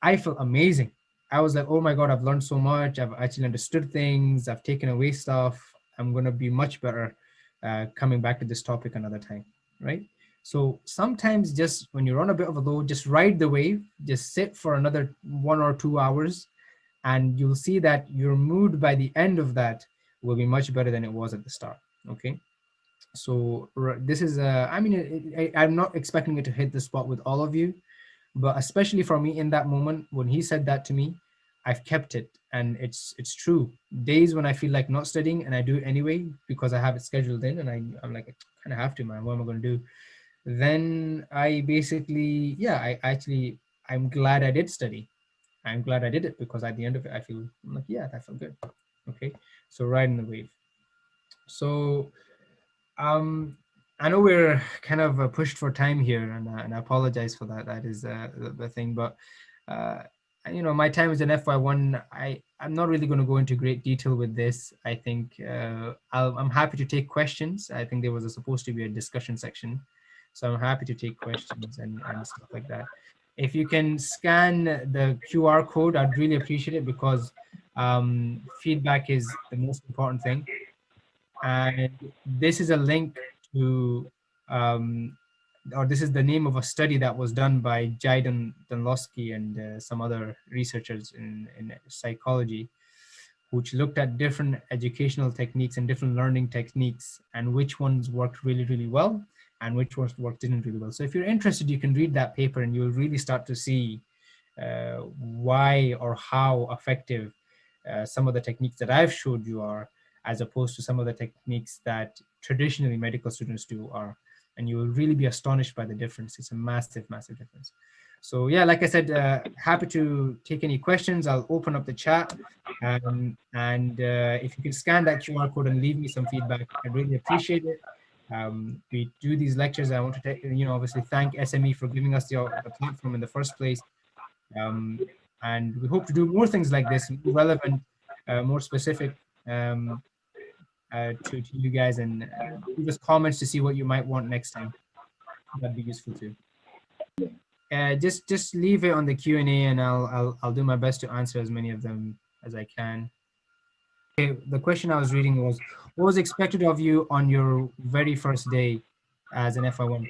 I felt amazing. I was like, oh my God, I've learned so much. I've actually understood things. I've taken away stuff. I'm going to be much better coming back to this topic another time, right? So sometimes just when you're on a bit of a low, just ride the wave, just sit for another 1 or 2 hours, and you'll see that your mood by the end of that will be much better than it was at the start, okay? So this is, I mean, I'm not expecting it to hit the spot with all of you, but especially for me in that moment, when he said that to me, I've kept it, and it's true. Days when I feel like not studying and I do it anyway because I have it scheduled in, and I'm like, I kind of have to, man, what am I going to do? Then I basically, yeah, I'm glad I did study. I'm glad I did it because at the end of it, I'm like, yeah, that felt good. Okay, so riding the wave. So I know we're kind of pushed for time here, and I apologize for that. That is the thing, but you know, my time is in FY1. I'm not really going to go into great detail with this. I think I'm happy to take questions. I think there was supposed to be a discussion section. So I'm happy to take questions and stuff like that. If you can scan the QR code, I'd really appreciate it, because feedback is the most important thing. And this is a link to, or this is the name of a study that was done by Jai Dunlosky and some other researchers in psychology, which looked at different educational techniques and different learning techniques, and which ones worked really, really well and which ones worked didn't really well. So if you're interested, you can read that paper and you'll really start to see why or how effective some of the techniques that I've showed you are, as opposed to some of the techniques that traditionally medical students do are. And you will really be astonished by the difference. It's a massive, massive difference. So yeah, like I said, happy to take any questions. I'll open up the chat. If you can scan that QR code and leave me some feedback, I'd really appreciate it. We do these lectures. I want to take, obviously thank SME for giving us the platform in the first place. And we hope to do more things like this, more relevant, more specific to you guys, and leave us comments to see what you might want next time. That'd be useful too. Just leave it on the Q&A, and I'll do my best to answer as many of them as I can. Okay, the question I was reading was, what was expected of you on your very first day as an FY1?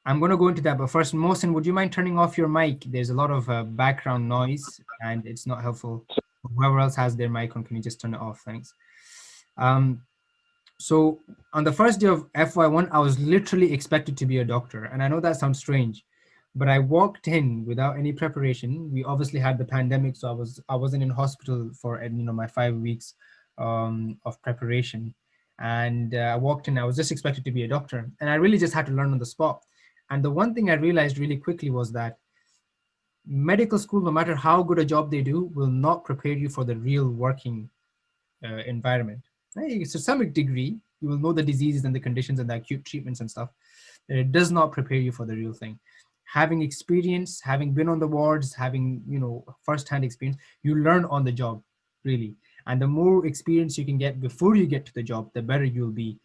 I'm going to go into that, but first, Mohsen, would you mind turning off your mic? There's a lot of background noise and it's not helpful. Whoever else has their mic on, can you just turn it off? Thanks. So on the first day of FY1, I was literally expected to be a doctor. And I know that sounds strange, but I walked in without any preparation. We obviously had the pandemic, so I wasn't in hospital for my 5 weeks of preparation. And I walked in, I was just expected to be a doctor. And I really just had to learn on the spot. And the one thing I realized really quickly was that medical school, no matter how good a job they do, will not prepare you for the real working environment. To some degree, you will know the diseases and the conditions and the acute treatments and stuff. It does not prepare you for the real thing. Having experience, having been on the wards, having first-hand experience, you learn on the job, really. And the more experience you can get before you get to the job, the better you'll be.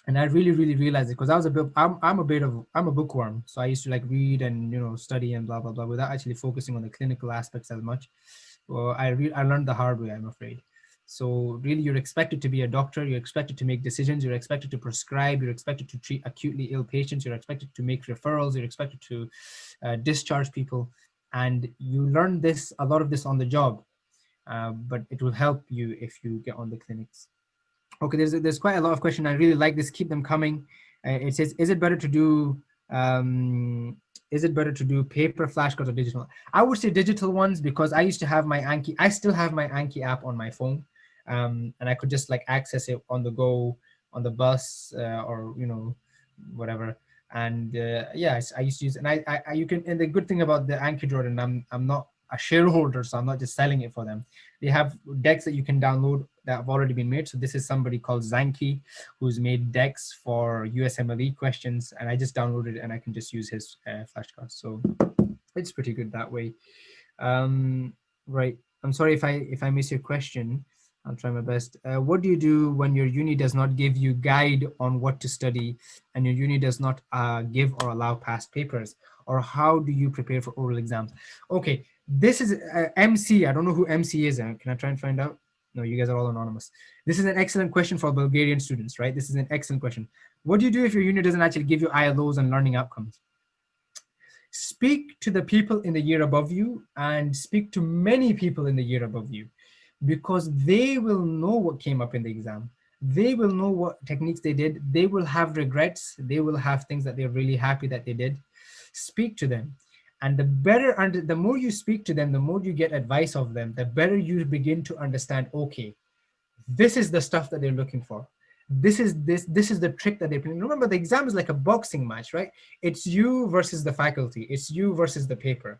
And I really, really realized it, because I'm a bookworm. So I used to read and study and blah blah blah without actually focusing on the clinical aspects as much. Well, I learned the hard way, I'm afraid. So really, you're expected to be a doctor. You're expected to make decisions. You're expected to prescribe. You're expected to treat acutely ill patients. You're expected to make referrals. You're expected to discharge people, and you learn a lot of this on the job. But it will help you if you get on the clinics. Okay, there's quite a lot of questions. I really like this. Keep them coming. It says, is it better to do paper flashcards or digital? I would say digital ones, because I used to have my Anki. I still have my Anki app on my phone, and I could just access it on the go, on the bus, or whatever. And yeah, I used to use it. And you can. And the good thing about the Anki, Jordan, I'm not a shareholder, so I'm not just selling it for them. They have decks that you can download that have already been made. So this is somebody called Zanki, who's made decks for USMLE questions, and I just downloaded it and I can just use his flashcards. So it's pretty good that way. Right. I'm sorry if I miss your question. I'll try my best. What do you do when your uni does not give you guide on what to study, and your uni does not give or allow past papers? Or how do you prepare for oral exams? Okay, this is MC. I don't know who MC is. Can I try and find out? No, you guys are all anonymous. This is an excellent question for Bulgarian students, right? This is an excellent question. What do you do if your uni doesn't actually give you ILOs and learning outcomes? Speak to the people in the year above you, and speak to many people in the year above you, because they will know what came up in the exam. They will know what techniques they did. They will have regrets. They will have things that they're really happy that they did. Speak to them. And the more you speak to them, the more you get advice of them, the better you begin to understand, okay, this is the stuff that they're looking for. This is the trick that they're playing. Remember, the exam is like a boxing match, right? It's you versus the faculty. It's you versus the paper.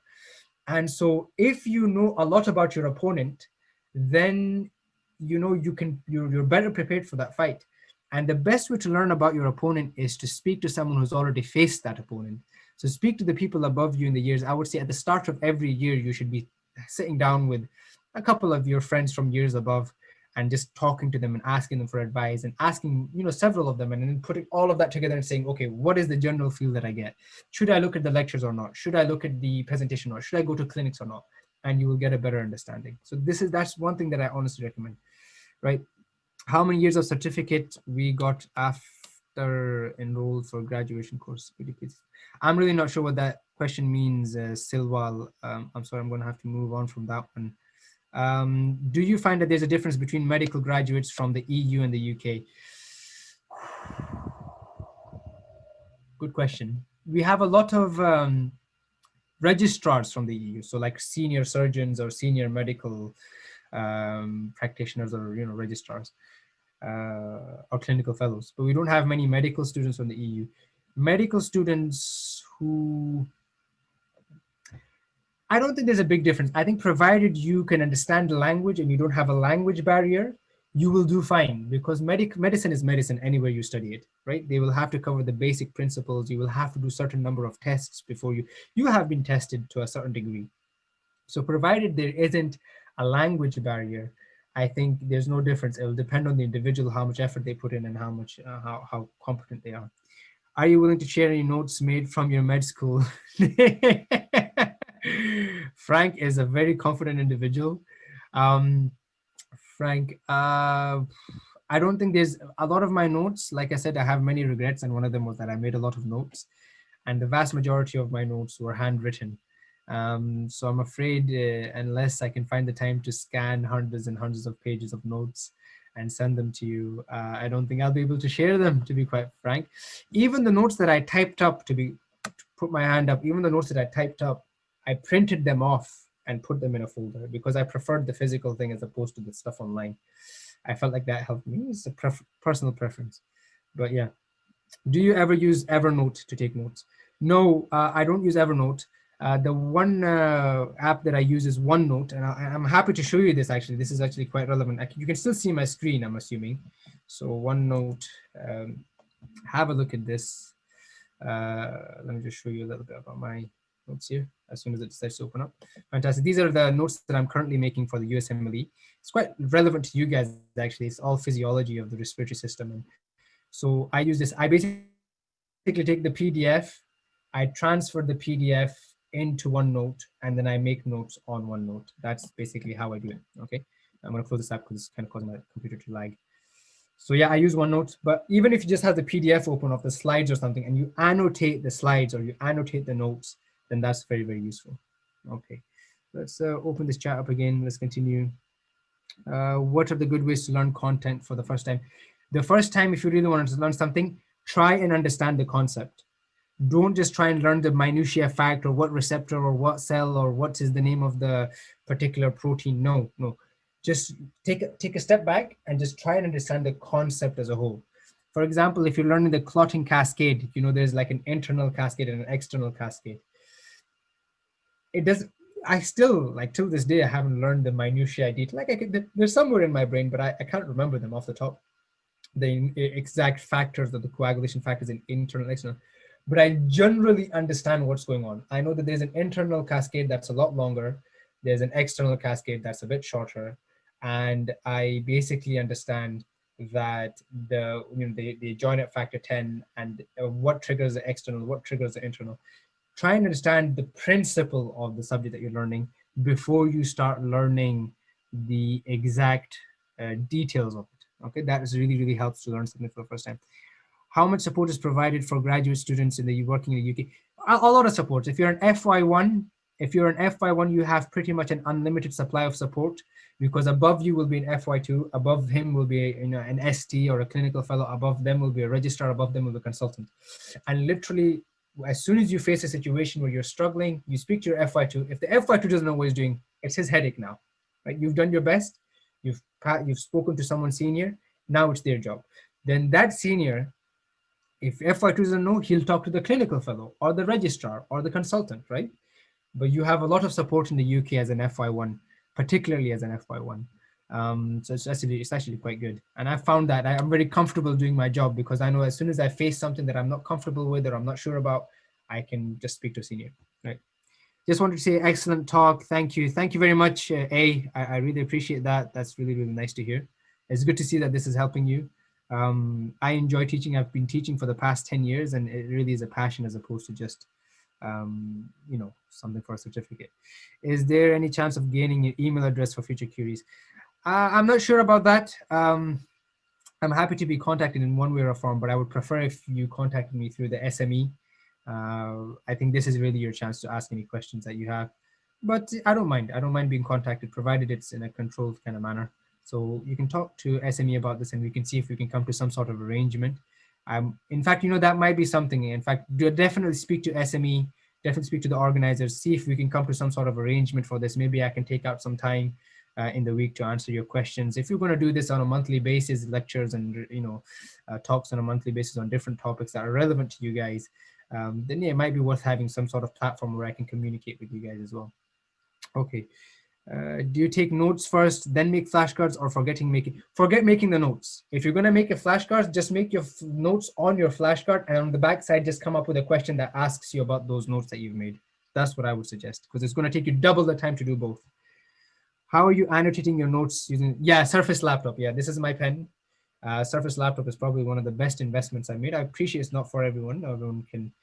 And so if you know a lot about your opponent, then you're better prepared for that fight. And the best way to learn about your opponent is to speak to someone who's already faced that opponent. So speak to the people above you in the years. I would say at the start of every year, you should be sitting down with a couple of your friends from years above and just talking to them and asking them for advice and asking, several of them, and then putting all of that together and saying, okay, what is the general feel that I get? Should I look at the lectures or not? Should I look at the presentation or should I go to clinics or not? And you will get a better understanding. So that's one thing that I honestly recommend, right? How many years of certificate we got after enrolled for graduation course? I'm really not sure what that question means, Silwal. I'm sorry, I'm going to have to move on from that one. Do you find that there's a difference between medical graduates from the EU and the UK? Good question. We have a lot of registrars from the EU, so like senior surgeons or senior medical practitioners or registrars or clinical fellows, but we don't have many medical students from the EU. Medical students who, I don't think there's a big difference. I think provided you can understand the language and you don't have a language barrier, you will do fine, because medicine is medicine anywhere you study it, right? They will have to cover the basic principles. You will have to do certain number of tests before you have been tested to a certain degree. So provided there isn't a language barrier, I think there's no difference. It will depend on the individual, how much effort they put in and how much, how competent they are. Are you willing to share any notes made from your med school? Frank is a very confident individual. Frank, I don't think there's a lot of my notes. Like I said, I have many regrets, and one of them was that I made a lot of notes, and the vast majority of my notes were handwritten. So I'm afraid unless I can find the time to scan hundreds and hundreds of pages of notes and send them to you, I don't think I'll be able to share them, to be quite frank. Even the notes that I typed up, to put my hand up, even the notes that I typed up, I printed them off and put them in a folder because I preferred the physical thing as opposed to the stuff online. I felt like that helped me. It's a personal preference. But yeah. Do you ever use Evernote to take notes? No, I don't use Evernote. The one app that I use is OneNote, and I'm happy to show you this. Actually, this is actually quite relevant. You can still see my screen, I'm assuming. So OneNote, have a look at this. Let me just show you a little bit about my notes here as soon as it decides to open up. Fantastic. These are the notes that I'm currently making for the USMLE. It's quite relevant to you guys, actually. It's all physiology of the respiratory system. And so I use this. I basically take the PDF, I transfer the PDF into OneNote, and then I make notes on OneNote. That's basically how I do it. Okay, I'm gonna close this up because it's kind of causing my computer to lag. So yeah, I use OneNote, but even if you just have the PDF open of the slides or something and you annotate the slides or you annotate the notes, then that's very, very useful. Okay, let's open this chat up again. Let's continue. What are the good ways to learn content for the first time? The first time, if you really want to learn something, try and understand the concept. Don't just try and learn the minutiae fact or what receptor or what cell or what is the name of the particular protein. No. Just take a step back and just try and understand the concept as a whole. For example, if you're learning the clotting cascade, there's like an internal cascade and an external cascade. I still, like till this day, I haven't learned the minutiae detail. They're somewhere in my brain, but I can't remember them off the top. The exact factors of the coagulation factors in internal and external. But I generally understand what's going on. I know that there's an internal cascade that's a lot longer. There's an external cascade that's a bit shorter. And I basically understand that the join at factor 10 and what triggers the external, what triggers the internal. Try and understand the principle of the subject that you're learning before you start learning the exact details of it. Okay, that is really helps to learn something for the first time. How much support is provided for graduate students working in the UK? A lot of support. If you're an FY1, you have pretty much an unlimited supply of support, because above you will be an FY2, above him will be an ST or a clinical fellow, above them will be a registrar, above them will be a consultant. And literally, as soon as you face a situation where you're struggling, you speak to your FY2. If the FY2 doesn't know what he's doing, it's his headache now, right? You've done your best. You've spoken to someone senior. Now it's their job. Then that senior, if FY2 doesn't know, he'll talk to the clinical fellow or the registrar or the consultant, right? But you have a lot of support in the UK as an FY1, particularly as an FY1. So it's actually quite good. And I found that I'm very comfortable doing my job, because I know as soon as I face something that I'm not comfortable with or I'm not sure about, I can just speak to a senior, right? Just wanted to say excellent talk. Thank you. Thank you very much, I really appreciate that. That's really nice to hear. It's good to see that this is helping you. I enjoy teaching. I've been teaching for the past 10 years, and it really is a passion as opposed to just, you know, something for a certificate. Is there any chance of gaining your email address for future queries? I'm not sure about that. I'm happy to be contacted in one way or form, but I would prefer if you contacted me through the SME. I think this is really your chance to ask any questions that you have, but I don't mind. I don't mind being contacted, provided it's in a controlled kind of manner. So you can talk to SME about this, and we can see if we can come to some sort of arrangement. In fact, you know, that might be something. In fact, definitely speak to SME, definitely speak to the organizers, see if we can come to some sort of arrangement for this. Maybe I can take out some time in the week to answer your questions. If you're going to do this on a monthly basis, lectures and, you know, talks on a monthly basis on different topics that are relevant to you guys, then yeah, it might be worth having some sort of platform where I can communicate with you guys as well. Okay. Do you take notes first, then make flashcards, or forget making the notes? If you're going to make a flashcards, just make your notes on your flashcard, and on the back side, just come up with a question that asks you about those notes that you've made. That's what I would suggest, because it's going to take you double the time to do both. How are you annotating your notes using, Surface laptop? Yeah, this is my pen. Surface laptop is probably one of the best investments I made. I appreciate it's not for everyone. Everyone can,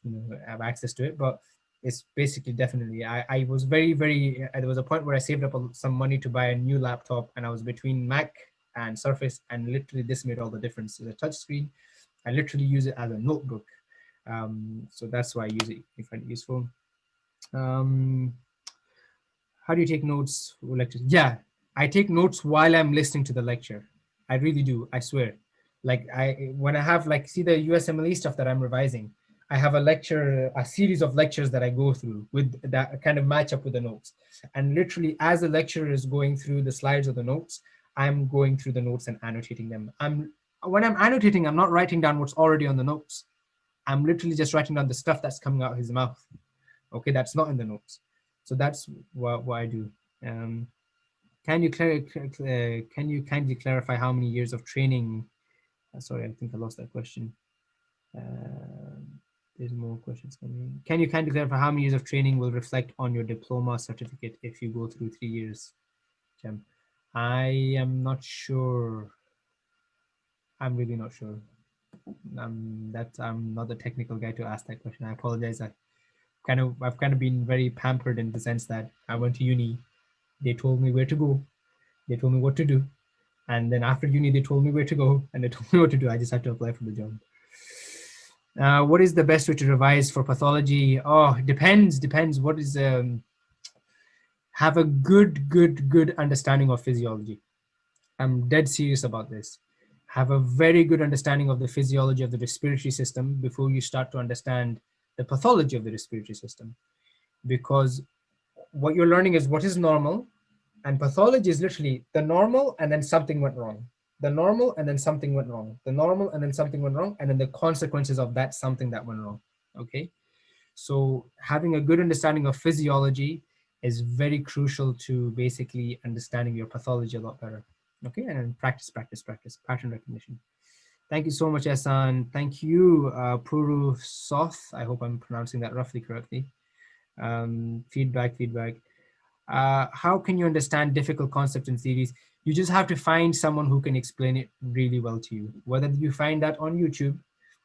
you know, have access to it, but it's basically definitely, I was very, there was a point where I saved up some money to buy a new laptop, and I was between Mac and Surface, and literally this made all the difference. It's a touch screen. I literally use it as a notebook. So that's why I use it, I find it useful. How do you take notes for lectures? Yeah, I take notes while I'm listening to the lecture. I really do, I swear. Like when I have see the USMLE stuff that I'm revising, I have a series of lectures that I go through with that kind of match up with the notes. And literally as the lecturer is going through the slides of the notes, I'm going through the notes and annotating them. When I'm annotating, I'm not writing down what's already on the notes. I'm literally just writing down the stuff that's coming out of his mouth. Okay, that's not in the notes. So that's what I do. Can you kindly clarify how many years of training? Sorry, I think I lost that question. There's more questions coming. Can you kindly clarify how many years of training will reflect on your diploma certificate if you go through 3 years? Jem, I am not sure. I'm really not sure. I'm not the technical guy to ask that question. I apologize. I've kind of been very pampered in the sense that I went to uni. They told me where to go. They told me what to do. And then after uni, they told me where to go and they told me what to do. I just had to apply for the job. What is the best way to revise for pathology? Oh, depends. What is, have a good understanding of physiology. I'm dead serious about this. Have a very good understanding of the physiology of the respiratory system before you start to understand the pathology of the respiratory system. Because what you're learning is what is normal, and pathology is literally the normal and then something went wrong. The normal and then something went wrong. The normal and then something went wrong, and then the consequences of that something that went wrong. Okay, so having a good understanding of physiology is very crucial to basically understanding your pathology a lot better. Okay, and then practice, pattern recognition. Thank you so much, Ehsan. Thank you, Puru Soth. I hope I'm pronouncing that roughly correctly. Feedback. How can you understand difficult concepts and theories? You just have to find someone who can explain it really well to you. Whether you find that on YouTube,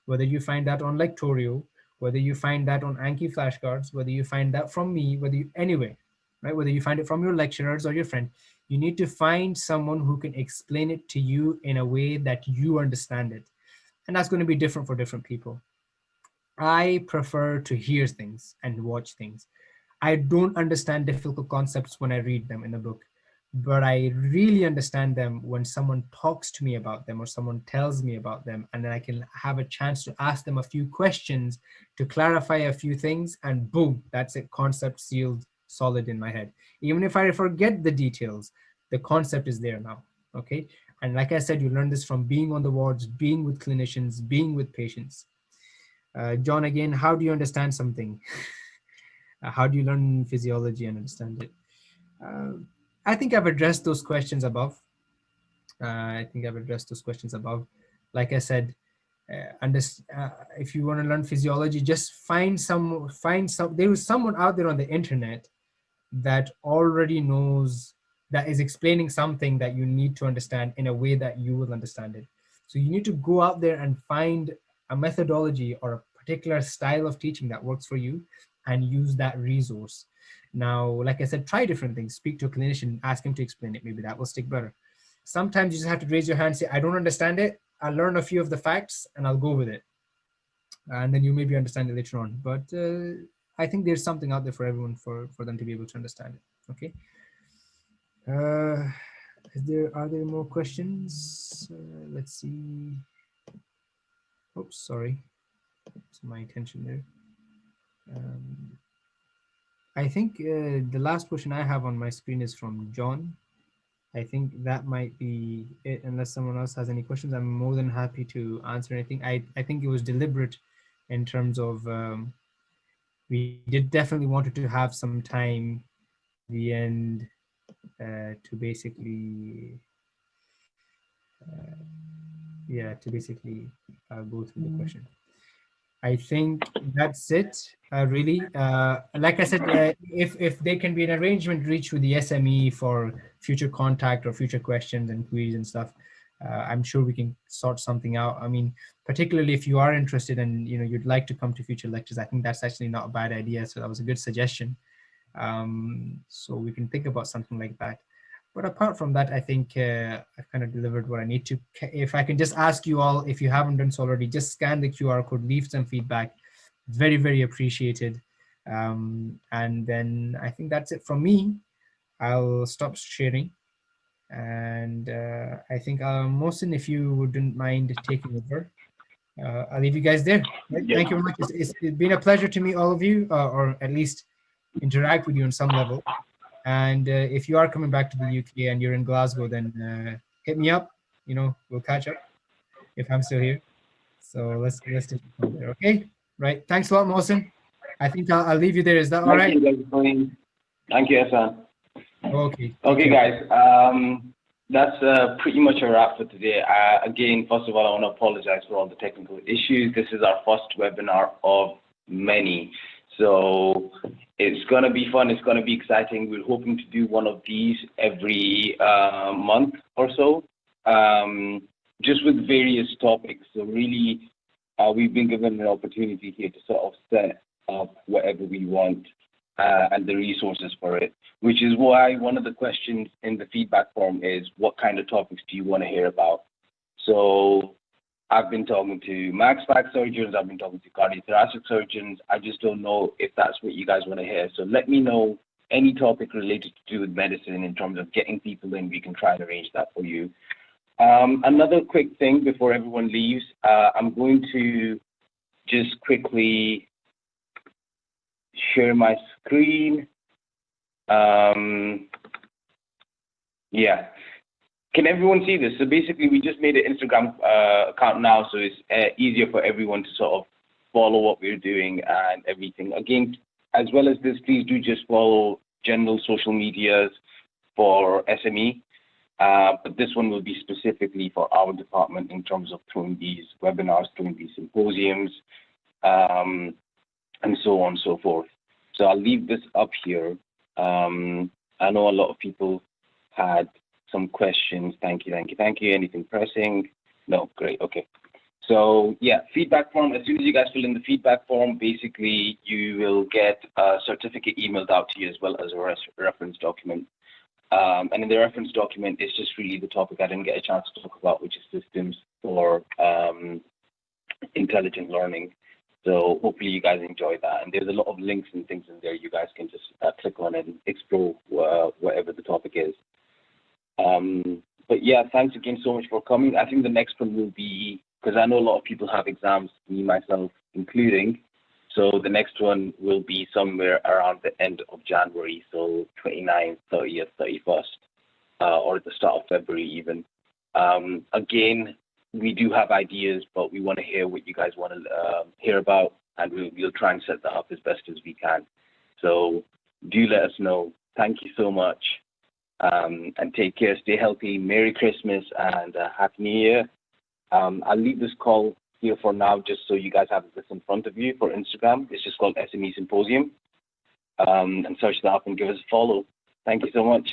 whether you find that on Lectorio, whether you find that on Anki flashcards, whether you find that from me, anyway, right? Whether you find it from your lecturers or your friend, you need to find someone who can explain it to you in a way that you understand it. And that's going to be different for different people. I prefer to hear things and watch things. I don't understand difficult concepts when I read them in a book, but I really understand them when someone talks to me about them or someone tells me about them, and then I can have a chance to ask them a few questions to clarify a few things, and boom, that's it, concept sealed, solid in my head. Even if I forget the details, the concept is there now, okay? And like I said, you learn this from being on the wards, being with clinicians, being with patients. John, again, how do you understand something? How do you learn physiology and understand it? I think I've addressed those questions above. Like I said, if you want to learn physiology, just find there is someone out there on the internet that already knows that is explaining something that you need to understand in a way that you will understand it. So you need to go out there and find a methodology or a particular style of teaching that works for you and use that resource. Now, like I said, try different things. Speak to a clinician, ask him to explain it. Maybe that will stick better. Sometimes you just have to raise your hand, say, I don't understand it. I'll learn a few of the facts and I'll go with it. And then you maybe understand it later on. But I think there's something out there for everyone for them to be able to understand it. Okay. Are there more questions? Let's see. Oops, sorry. It's my attention there. I think the last question I have on my screen is from John. I think that might be it, unless someone else has any questions. I'm more than happy to answer anything. I think it was deliberate in terms of we did definitely wanted to have some time at the end to basically go through the question. I think that's it, really. Like I said, if there can be an arrangement reached with the SME for future contact or future questions and queries and stuff, I'm sure we can sort something out. I mean, particularly if you are interested and you'd like to come to future lectures, I think that's actually not a bad idea. So that was a good suggestion. So we can think about something like that. But apart from that, I think I've kind of delivered what I need to. If I can just ask you all, if you haven't done so already, just scan the QR code, leave some feedback. Very, very appreciated. And then I think that's it from me. I'll stop sharing. And I think, Mohsin, if you wouldn't mind taking over, I'll leave you guys there. Right? Yeah. Thank you very much. It's been a pleasure to meet all of you, or at least interact with you on some level. And if you are coming back to the UK and you're in Glasgow, then hit me up. We'll catch up if I'm still here. So let's take it from there. Okay, right. Thanks a lot, Mohsin. I think I'll leave you there. Is that all right? Thank you, Ehsan. Okay. Okay, guys. That's pretty much a wrap for today. Again, first of all, I want to apologize for all the technical issues. This is our first webinar of many. So it's going to be fun. It's going to be exciting. We're hoping to do one of these every month or so, just with various topics. So really, we've been given an opportunity here to sort of set up whatever we want and the resources for it, which is why one of the questions in the feedback form is, what kind of topics do you want to hear about? So I've been talking to max back surgeons, I've been talking to cardiothoracic surgeons. I just don't know if that's what you guys want to hear. So let me know any topic related to do with medicine in terms of getting people in. We can try and arrange that for you. Another quick thing before everyone leaves, I'm going to just quickly share my screen. Yeah. Can everyone see this? So basically, we just made an Instagram account now, so it's easier for everyone to sort of follow what we're doing and everything. Again, as well as this, please do just follow general social medias for SME, but this one will be specifically for our department in terms of throwing these webinars, throwing these symposiums, and so on and so forth. So I'll leave this up here. I know a lot of people had some questions. Thank you. Anything pressing? No, great, okay. So yeah, feedback form, as soon as you guys fill in the feedback form, basically you will get a certificate emailed out to you as well as a reference document. And in the reference document, it's just really the topic I didn't get a chance to talk about, which is systems for intelligent learning. So hopefully you guys enjoy that. And there's a lot of links and things in there you guys can just click on and explore whatever the topic is. But yeah, thanks again so much for coming. I think the next one will be, because I know a lot of people have exams, me, myself including. So the next one will be somewhere around the end of January, so 29th, 30th, 31st, or at the start of February even. Again, we do have ideas, but we want to hear what you guys want to hear about, and we'll try and set that up as best as we can. So do let us know. Thank you so much, and take care. Stay healthy. Merry Christmas and Happy New Year. I'll leave this call here for now, just so you guys have this in front of you for Instagram. It's just called SME Symposium, and search that up and give us a follow. Thank you so much.